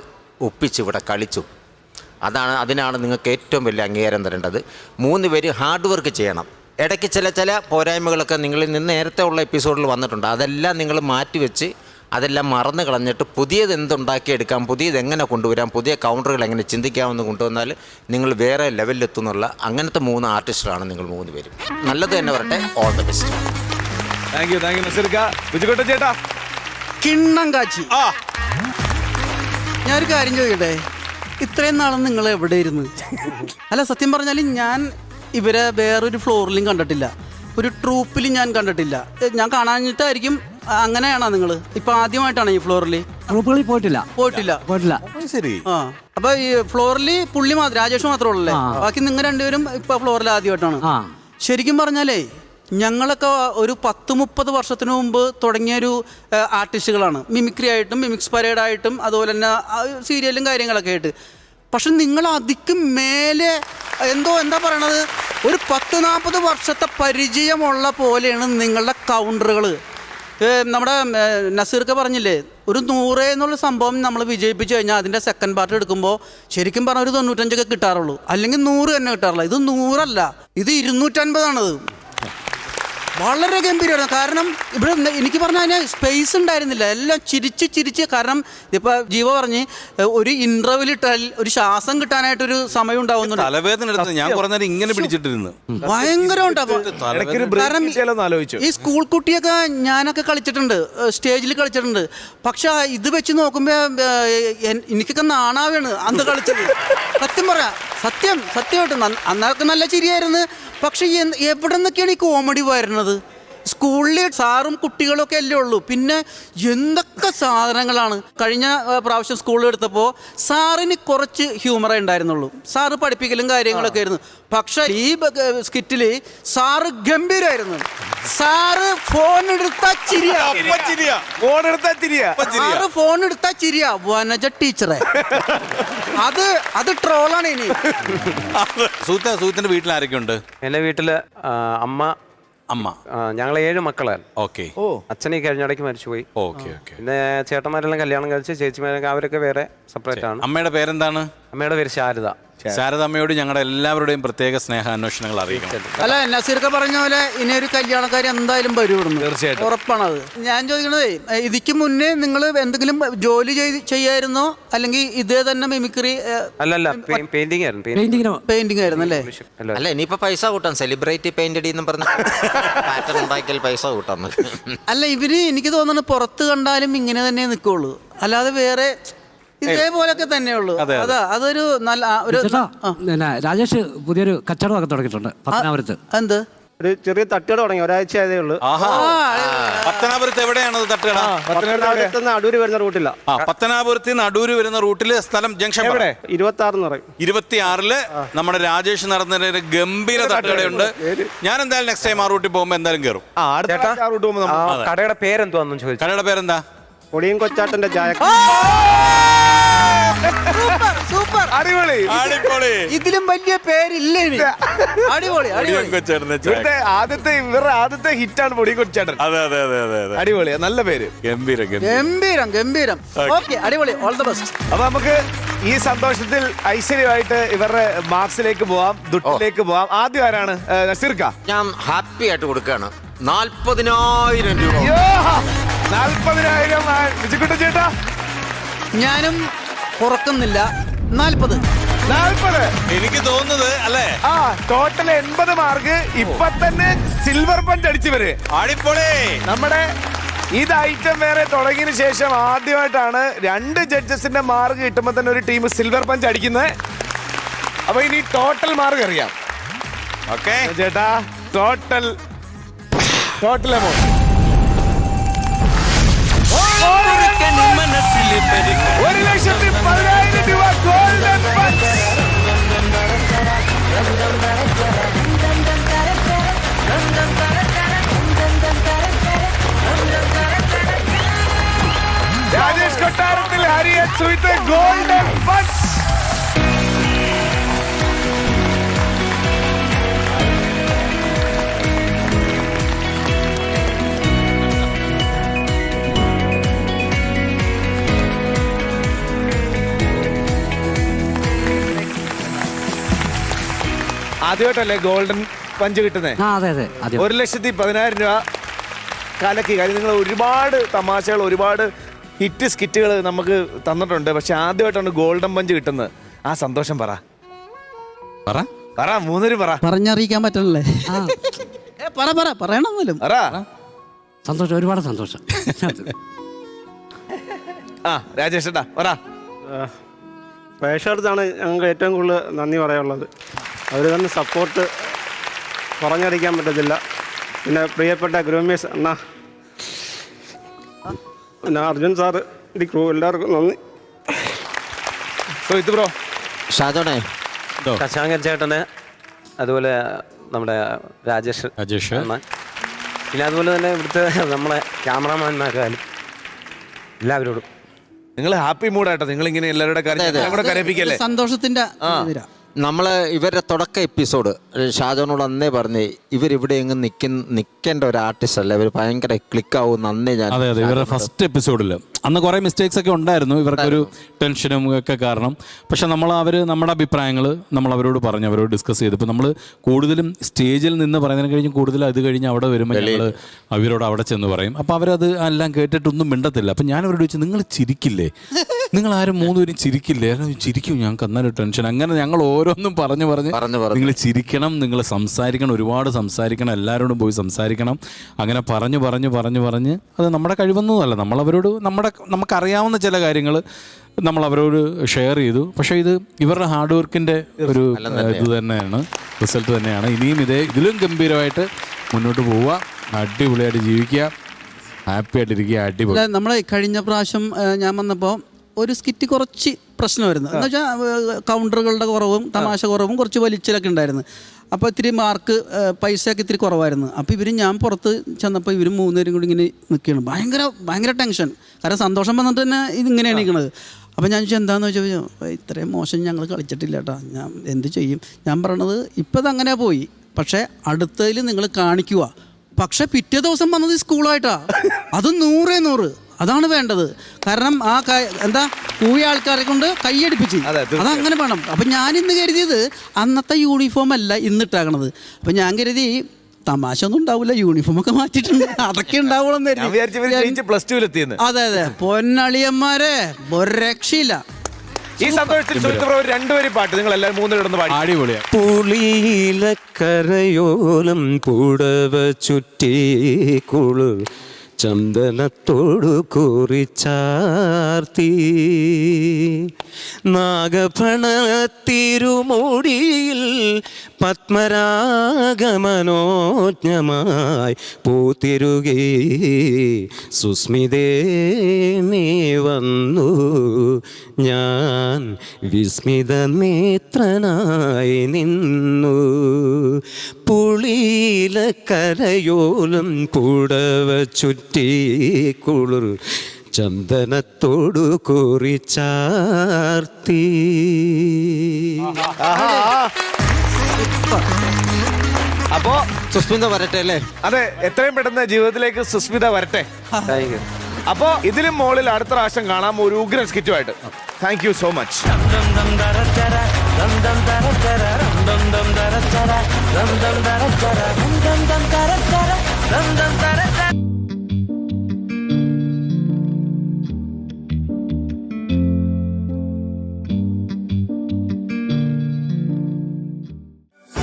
ഒപ്പിച്ച് ഇവിടെ കളിച്ചു. അതിനാണ് നിങ്ങൾക്ക് ഏറ്റവും വലിയ അംഗീകാരം തരേണ്ടത്. 3 പേര് ഹാർഡ് വർക്ക് ചെയ്യണം. ഇടയ്ക്ക് ചില പോരായ്മകളൊക്കെ നിങ്ങളിൽ നിന്ന് നേരത്തെ ഉള്ള എപ്പിസോഡിൽ വന്നിട്ടുണ്ട്. അതെല്ലാം നിങ്ങൾ മാറ്റിവെച്ച് അതെല്ലാം മറന്നു കളഞ്ഞിട്ട് പുതിയത് എന്തുണ്ടാക്കിയെടുക്കാം, പുതിയത് എങ്ങനെ കൊണ്ടുവരാം, പുതിയ കൗണ്ടറുകൾ എങ്ങനെ ചിന്തിക്കാമെന്ന് കൊണ്ടുവന്നാൽ നിങ്ങൾ വേറെ ലെവലിലെത്തുന്നുള്ള അങ്ങനത്തെ 3 ആർട്ടിസ്റ്റുകളാണ് നിങ്ങൾ 3 പേരും. നല്ലത് തന്നെ വരട്ടെ. All the best. Thank you നസീർക്ക. ബിജുകുട്ടൻ ചേട്ടാ, കിണ്ണം കാച്ചി. ഞാനൊരു കാര്യം ചോദിക്കട്ടെ, ഇത്രയും നാളും നിങ്ങൾ എവിടെ ഇരുന്ന്? അല്ല, സത്യം പറഞ്ഞാൽ ഞാൻ ഇവരെ വേറൊരു ഫ്ലോറിലും കണ്ടിട്ടില്ല, ഒരു ട്രൂപ്പിലും ഞാൻ കണ്ടിട്ടില്ല. ഞാൻ കാണാഞ്ഞിട്ടായിരിക്കും. അങ്ങനെയാണോ നിങ്ങൾ ഇപ്പൊ ആദ്യമായിട്ടാണ് ഈ ഫ്ലോറിൽ? ട്രൂപ്പുകളിൽ പോയിട്ടില്ല. ശരി. ആ, അപ്പൊ ഈ ഫ്ലോറിൽ പുള്ളി മാത്രം, രാജേഷ് മാത്രമേ ഉള്ളല്ലേ? ബാക്കി നിങ്ങൾ രണ്ടുപേരും ഇപ്പൊ ഫ്ലോറിൽ ആദ്യമായിട്ടാണ്. ശരിക്കും പറഞ്ഞാലേ ഞങ്ങളൊക്കെ ഒരു 10-30 വർഷത്തിന് മുമ്പ് തുടങ്ങിയൊരു ആർട്ടിസ്റ്റുകളാണ്. മിമിക്രി ആയിട്ടും മിമിക്സ് പരേഡായിട്ടും അതുപോലെ തന്നെ സീരിയലും കാര്യങ്ങളൊക്കെ ആയിട്ട്. പക്ഷെ നിങ്ങൾ അതിക്കും മേലെ എന്താ പറയണത്, ഒരു 10-40 വർഷത്തെ പരിചയമുള്ള പോലെയാണ് നിങ്ങളുടെ കൗണ്ടറുകൾ. നമ്മുടെ നസീർക്ക് പറഞ്ഞില്ലേ, ഒരു 100 എന്നുള്ള സംഭവം നമ്മൾ വിജയിപ്പിച്ചു കഴിഞ്ഞാൽ അതിൻ്റെ സെക്കൻഡ് പാർട്ട് എടുക്കുമ്പോൾ ശരിക്കും പറഞ്ഞാൽ ഒരു 95 കിട്ടാറുള്ളൂ, അല്ലെങ്കിൽ 100 തന്നെ കിട്ടാറുള്ളൂ. ഇത് 100 അല്ല, ഇത് 250 വളരെ ഗംഭീരമായിരുന്നു. കാരണം ഇവിടെ എനിക്ക് പറഞ്ഞാൽ അതിന് സ്പേസ് ഉണ്ടായിരുന്നില്ല, എല്ലാം ചിരിച്ച്. കാരണം ഇപ്പൊ ജീവ പറഞ്ഞ് ഒരു ഇന്റർവ്യൂവിൽ ഇട്ടാൽ ഒരു ശ്വാസം കിട്ടാനായിട്ടൊരു സമയം ഉണ്ടാവുന്നുണ്ട്. ഞാൻ പറഞ്ഞാൽ ഇങ്ങനെ പിടിച്ചിട്ടിരുന്നു ഭയങ്കര ഉണ്ടാവും. ഈ സ്കൂൾ കുട്ടിയൊക്കെ ഞാനൊക്കെ കളിച്ചിട്ടുണ്ട്, സ്റ്റേജിൽ കളിച്ചിട്ടുണ്ട്. പക്ഷെ ഇത് വെച്ച് നോക്കുമ്പോ എനിക്കൊക്കെ നാണാവാണ് അന്ന് കളിച്ചത്. സത്യം പറയാം, സത്യമായിട്ട് അന്നൊക്കെ നല്ല ചിരിയായിരുന്നു. പക്ഷെ എവിടെ നിന്നൊക്കെയാണ് ഈ കോമഡി വരുന്നത്? സ്കൂളിൽ സാറും കുട്ടികളൊക്കെ അല്ലേ ഉള്ളൂ, പിന്നെ എന്തൊക്കെ സാധനങ്ങളാണ്. കഴിഞ്ഞ പ്രാവശ്യം സ്കൂളിൽ എടുത്തപ്പോൾ സാറിന് കുറച്ച് ഹ്യൂമറേ ഉണ്ടായിരുന്നുള്ളൂ, സാറ് പഠിപ്പിക്കലും കാര്യങ്ങളൊക്കെ ആയിരുന്നു. പക്ഷെ ഈ സ്കിറ്റിൽ സാറ് ഗംഭീരമായിരുന്നു. സാറ് ഫോൺ എടുത്താ ചിരിയാ വനജ ടീച്ചറെ. അത് ട്രോളാണ്. ഇനി സൂത്തിന്റെ വീട്ടിൽ ആരൊക്കെ ഉണ്ട്? എൻ്റെ വീട്ടില് അമ്മ, ഞങ്ങൾ 7 മക്കളാണ്. ഓക്കെ. അച്ഛനെ കഴിഞ്ഞിടയ്ക്ക് മരിച്ചുപോയി. ഓക്കെ. പിന്നെ ചേട്ടന്മാരെല്ലാം കല്യാണം കഴിച്ച്, ചേച്ചിമാരൊക്കെ അവരൊക്കെ വേറെ സെപ്പറേറ്റ് ആണ്. അമ്മയുടെ പേരെന്താണ്? അമ്മയുടെ പേര് ശാരദ. ശാരദാമ്മയോട് ഞങ്ങളുടെ എല്ലാവരുടെയും പ്രത്യേക സ്നേഹാന്വേഷണങ്ങൾ അറിയിക്കണം. അല്ല, നസീർക്ക് പറഞ്ഞ പോലെ ഇനി ഒരു കല്യാണക്കാരി എന്തായാലും വരുവിടുന്നു, തീർച്ചയായിട്ടും ഉറപ്പാണത്. ഞാൻ ചോദിക്കണതേ, ഇതിക്ക് മുന്നേ നിങ്ങൾ എന്തെങ്കിലും ജോലി ചെയ്യായിരുന്നോ, അല്ലെങ്കിൽ ഇതേ തന്നെ മിമിക്രി? അല്ലല്ല, പെയിന്റിംഗ് ആയിരുന്നു അല്ലേ? അല്ല, ഇനിയിപ്പോ പൈസ കൂട്ടാം, സെലിബ്രിറ്റി പെയിന്റഡ് എന്ന് പറഞ്ഞ പാറ്റേൺ ഉണ്ടാക്കിയാൽ പൈസ കൂട്ടാം. അല്ല, ഇവര് എനിക്ക് തോന്നുന്നു പുറത്ത് കണ്ടാലും ഇങ്ങനെ തന്നെ നിൽക്കുള്ളൂ, അല്ലാതെ വേറെ ഇതേപോലൊക്കെ തന്നെയുള്ളൂ. അതൊരു നല്ല ഒരു. രാജേഷ് പുതിയൊരു കച്ചവടമൊക്കെ തുടങ്ങിയിട്ടുണ്ട് പത്തനാപുരത്ത്. എന്ത്? ഒരു ചെറിയ തട്ടുകട തുടങ്ങി, ഒരാഴ്ച ആയതേ ഉള്ളൂ. പത്തനാപുരത്ത് എവിടെയാണത് തട്ടുകട? അടൂര് വരുന്ന റൂട്ടില്ല. പത്തനാപുരത്ത് നിന്ന് അടൂര് വരുന്ന റൂട്ടില് സ്ഥലം ജംഗ്ഷൻ 26 പറയും. 26 നമ്മുടെ രാജേഷ് നടത്തുന്ന ഗംഭീര തട്ടുകടയുണ്ട്. ഞാൻ എന്തായാലും നെക്സ്റ്റ് ടൈം ആ റൂട്ടിൽ പോകുമ്പോ എന്തായാലും കയറും. കടയുടെ പേരെന്തുവാന്നും ചോദിച്ചു. കടയുടെ പേരെന്താ? പൊടിയും കൊച്ചാട്ടന്റെ ചായ. സൂപ്പർ. അടിപൊളി. അടിപൊളി. ഇതിലും വലിയ പേരില്ല ഇനി. അടിപൊളി അടിപൊളി. ഇവരുടെ ആദ്യത്തെ ഹിറ്റാണ് പൊടികൊച്ചേട്ടൻ. അതെ അതെ അതെ അതെ അതെ. അടിപൊളി, നല്ല പേര്. ഗംഭീരം ഗംഭീരം. ഗംഭീരം ഗംഭീരം. ഓക്കെ, അടിപൊളി. All the best. അപ്പൊ നമുക്ക് ഈ സന്തോഷത്തിൽ ഐശ്വര്യമായിട്ട് ഇവരുടെ മാർക്സിലേക്ക് പോവാം, ദുട്ടിലേക്ക് പോവാം. ആദ്യം ആരാണ്? നസീർക്ക. ഞാൻ ഹാപ്പി ആയിട്ട് കൊടുക്കുകയാണ് 40,000 രൂപ. 40,000. വിജുക്കുട്ടൻ ചേട്ടാ? ഞാനും പുറക്കുന്നില്ല. 40. എനിക്ക് തോന്നുന്നത് അല്ലേ? ആ, ടോട്ടൽ 80 മാർക്ക്. ഇപ്പൊ തന്നെ സിൽവർ പഞ്ച് അടിച്ചവര്. അടിപൊളി. നമ്മുടെ ഇത് ഐറ്റം വേറെ തുടങ്ങിയതിനു ശേഷം ആദ്യമായിട്ടാണ് 2 ജഡ്ജസിന്റെ മാർക്ക് കിട്ടുമ്പോ തന്നെ ഒരു ടീം സിൽവർ പഞ്ച് അടിക്കുന്നത്. അപ്പൊ ഇനി ടോട്ടൽ മാർക്ക് അറിയാം. ഓക്കെ ചേട്ടാ, ടോട്ടൽ എമൗണ്ട് 1,10,000 രൂപ ഗോൾഡൻ പഞ്ച്. രാജേഷ് കൊട്ടാരത്തിൽ ഹരിയൻ സുഹൃത്ത് ഗോൾഡൻ പഞ്ച്. ആദ്യമായിട്ടല്ലേ ഗോൾഡൻ പഞ്ച് കിട്ടുന്നേ? അതെ അതെ. 1,10,000 രൂപ കലക്കി. കാര്യം നിങ്ങൾ ഒരുപാട് തമാശകൾ, ഒരുപാട് ഹിറ്റ് സ്കിറ്റുകൾ നമുക്ക് തന്നിട്ടുണ്ട്. പക്ഷെ ആദ്യമായിട്ടാണ് ഗോൾഡൻ പഞ്ച് കിട്ടുന്നത്. ആ സന്തോഷം പറ 3 പറ. പറഞ്ഞറിയിക്കാൻ പറ്റണല്ലേ? പറയണമെന്നാലും പറ. സന്തോഷം, ഒരുപാട് സന്തോഷം. ആ, രാജേഷ് ഏട്ടാ പറ. പ്രേക്ഷകർക്കാണ് ഞങ്ങൾക്ക് ഏറ്റവും കൂടുതൽ നന്ദി പറയാനുള്ളത്. അവർ തന്നെ സപ്പോർട്ട് പറഞ്ഞറിയിക്കാൻ പറ്റത്തില്ല. പിന്നെ പ്രിയപ്പെട്ട ഗ്രൂമേഴ്സ് അണ്ണാ, പിന്നെ അർജുൻ സാറ്, ഈ ക്രൂ, എല്ലാവർക്കും നന്ദി. ഇത് ബ്രോ. ഷാജോണേ, ശശാങ്കൻ ചേട്ടന്, അതുപോലെ നമ്മുടെ രാജേഷ് അണ്ണൻ, പിന്നെ അതുപോലെ തന്നെ ഇവിടുത്തെ നമ്മളെ ക്യാമറാമാൻമാരും എല്ലാവരോടും നിങ്ങൾ ഹാപ്പി മൂഡായിട്ടോ. നിങ്ങൾ ഇങ്ങനെ എല്ലാവരുടെ കാര്യം കരയിപ്പിക്കല്ലേ? സന്തോഷത്തിന്റെ നമ്മൾ ഇവരുടെ തുടക്ക എപ്പിസോഡ് ഷാജോനോട് അന്നേ പറഞ്ഞേ ഇവരിവിടെ എങ്ങും നിൽക്കേണ്ട ഒരു ആർട്ടിസ്റ്റ് അല്ല, ഇവർ ഭയങ്കര ക്ലിക്കാവും. നന്നേ ഞാൻ അതെ അതെ. ഇവരുടെ ഫസ്റ്റ് എപ്പിസോഡിൽ അന്ന് കുറേ മിസ്റ്റേക്സ് ഒക്കെ ഉണ്ടായിരുന്നു, ഇവർക്കൊരു ടെൻഷനും ഒക്കെ കാരണം. പക്ഷെ നമ്മുടെ അഭിപ്രായങ്ങൾ നമ്മൾ അവരോട് പറഞ്ഞു, അവരോട് ഡിസ്കസ് ചെയ്തപ്പോൾ നമ്മൾ കൂടുതലും സ്റ്റേജിൽ നിന്ന് പറയുന്നതിന് കഴിഞ്ഞ് കൂടുതൽ അത് കഴിഞ്ഞ് അവിടെ വരുമ്പോൾ ഞങ്ങൾ അവരോട് അവിടെ ചെന്ന് പറയും. അപ്പോൾ അവരത് എല്ലാം കേട്ടിട്ടൊന്നും മിണ്ടത്തില്ല. അപ്പം ഞാൻ അവരോട് ചോദിച്ചു, നിങ്ങൾ ചിരിക്കില്ലേ? നിങ്ങൾ ആരും 3 പേരും ചിരിക്കില്ലേ? ചിരിക്കും, ഞങ്ങൾക്ക് അന്നൊരു ടെൻഷൻ. അങ്ങനെ ഞങ്ങൾ ഓരോന്നും പറഞ്ഞ് നിങ്ങൾ ചിരിക്കണം, നിങ്ങൾ സംസാരിക്കണം, ഒരുപാട് സംസാരിക്കണം, എല്ലാവരോടും പോയി സംസാരിക്കണം. അങ്ങനെ പറഞ്ഞ് അത് നമ്മുടെ കഴിവൊന്നുമല്ല. നമ്മളവരോട് നമുക്കറിയാവുന്ന ചില കാര്യങ്ങൾ നമ്മൾ അവരോട് ഷെയർ ചെയ്തു. പക്ഷേ ഇത് ഇവരുടെ ഹാർഡ് വർക്കിൻ്റെ ഒരു ഇത് തന്നെയാണ്, റിസൾട്ട് തന്നെയാണ്. ഇനിയും ഇതിലും ഗംഭീരമായിട്ട് മുന്നോട്ട് പോവുക, അടിപൊളിയായിട്ട് ജീവിക്കുക, ഹാപ്പി ആയിട്ടിരിക്കുക. അടിപൊളി. നമ്മളെ കഴിഞ്ഞ പ്രാവശ്യം ഞാൻ വന്നപ്പോൾ ഒരു സ്കിറ്റ് കുറച്ച് പ്രശ്നമായിരുന്നു. എന്ന് വെച്ചാൽ കൗണ്ടറുകളുടെ കുറവും തമാശ കുറവും കുറച്ച് വലിച്ചിലൊക്കെ ഉണ്ടായിരുന്നു. അപ്പോൾ ഇത്തിരി മാർക്ക് പൈസയൊക്കെ ഇത്തിരി കുറവായിരുന്നു. അപ്പോൾ ഞാൻ പുറത്ത് ചെന്നപ്പോൾ 3 പേരും കൂടി ഇങ്ങനെ നിൽക്കുകയാണ്. ഭയങ്കര ടെൻഷൻ. കാരണം സന്തോഷം വന്നിട്ട് തന്നെ ഇതിങ്ങനെയാണ് നിൽക്കുന്നത്. അപ്പോൾ ഞാൻ ചോദിച്ചാൽ എന്താണെന്ന് ചോദിച്ചാൽ, ഇത്രയും മോശം ഞങ്ങൾ കളിച്ചിട്ടില്ല കേട്ടോ, ഞാൻ എന്ത് ചെയ്യും? ഞാൻ പറയണത് ഇപ്പം ഇതങ്ങനെ പോയി, പക്ഷേ അടുത്തതിൽ നിങ്ങൾ കാണിക്കുക. പക്ഷെ പിറ്റേ ദിവസം വന്നത് സ്കൂളായിട്ടാ. അത് 100 അതാണ് വേണ്ടത്. കാരണം ആ കൂടിയ ആൾക്കാരെ കൊണ്ട് കൈയടിപ്പിച്ച് അതങ്ങനെ വേണം. അപ്പം ഞാനിന്ന് കരുതിയത് അന്നത്തെ യൂണിഫോം അല്ല ഇന്നിട്ടാക്കണത്. അപ്പം ഞാൻ കരുതി തമാശ ഒന്നും ഉണ്ടാവില്ല, യൂണിഫോമൊക്കെ മാറ്റിയിട്ടുണ്ട്, അതൊക്കെ ഉണ്ടാവുള്ളൂ. അതെ അതെ, പൊന്നളിയന്മാരെ ഒരു രക്ഷയില്ല. ഈ സന്തോഷത്തിൽ രണ്ടുപേരും പാട്ട് നിങ്ങൾ എല്ലാവരും 3 പേരും പാടി. അടിപൊളിയാണ്. പുളിയിലക്കരയോലം പുടവ ചുറ്റി കുളു ചന്ദനത്തോടു കുറിച്ചാർത്തി നാഗഫണത്തിരുമുടിയിൽ പത്മരാഗമനോജ്ഞമായി പൂത്തിരുകി സുസ്മിതേ നീ വന്നു, ഞാൻ വിസ്മിത നേത്രനായി നിന്നു. പുളിയിലക്കരയോലം പുടവ ചുറ്റി കുളിർ ചന്ദനത്തോടു കുറിച്ചാർത്തി. അപ്പോ സുസ്മിത വരട്ടെ അല്ലേ? അതെ, എത്രയും പെട്ടെന്ന് ജീവിതത്തിലേക്ക് സുസ്മിത വരട്ടെ. അപ്പോ ഇതിലും മുകളിൽ അടുത്ത പ്രാവശ്യം കാണാം ഒരു ഉഗ്രൻ സ്കിറ്റുമായിട്ട്. Thank you so much.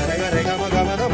Rega, rega, maga, maga,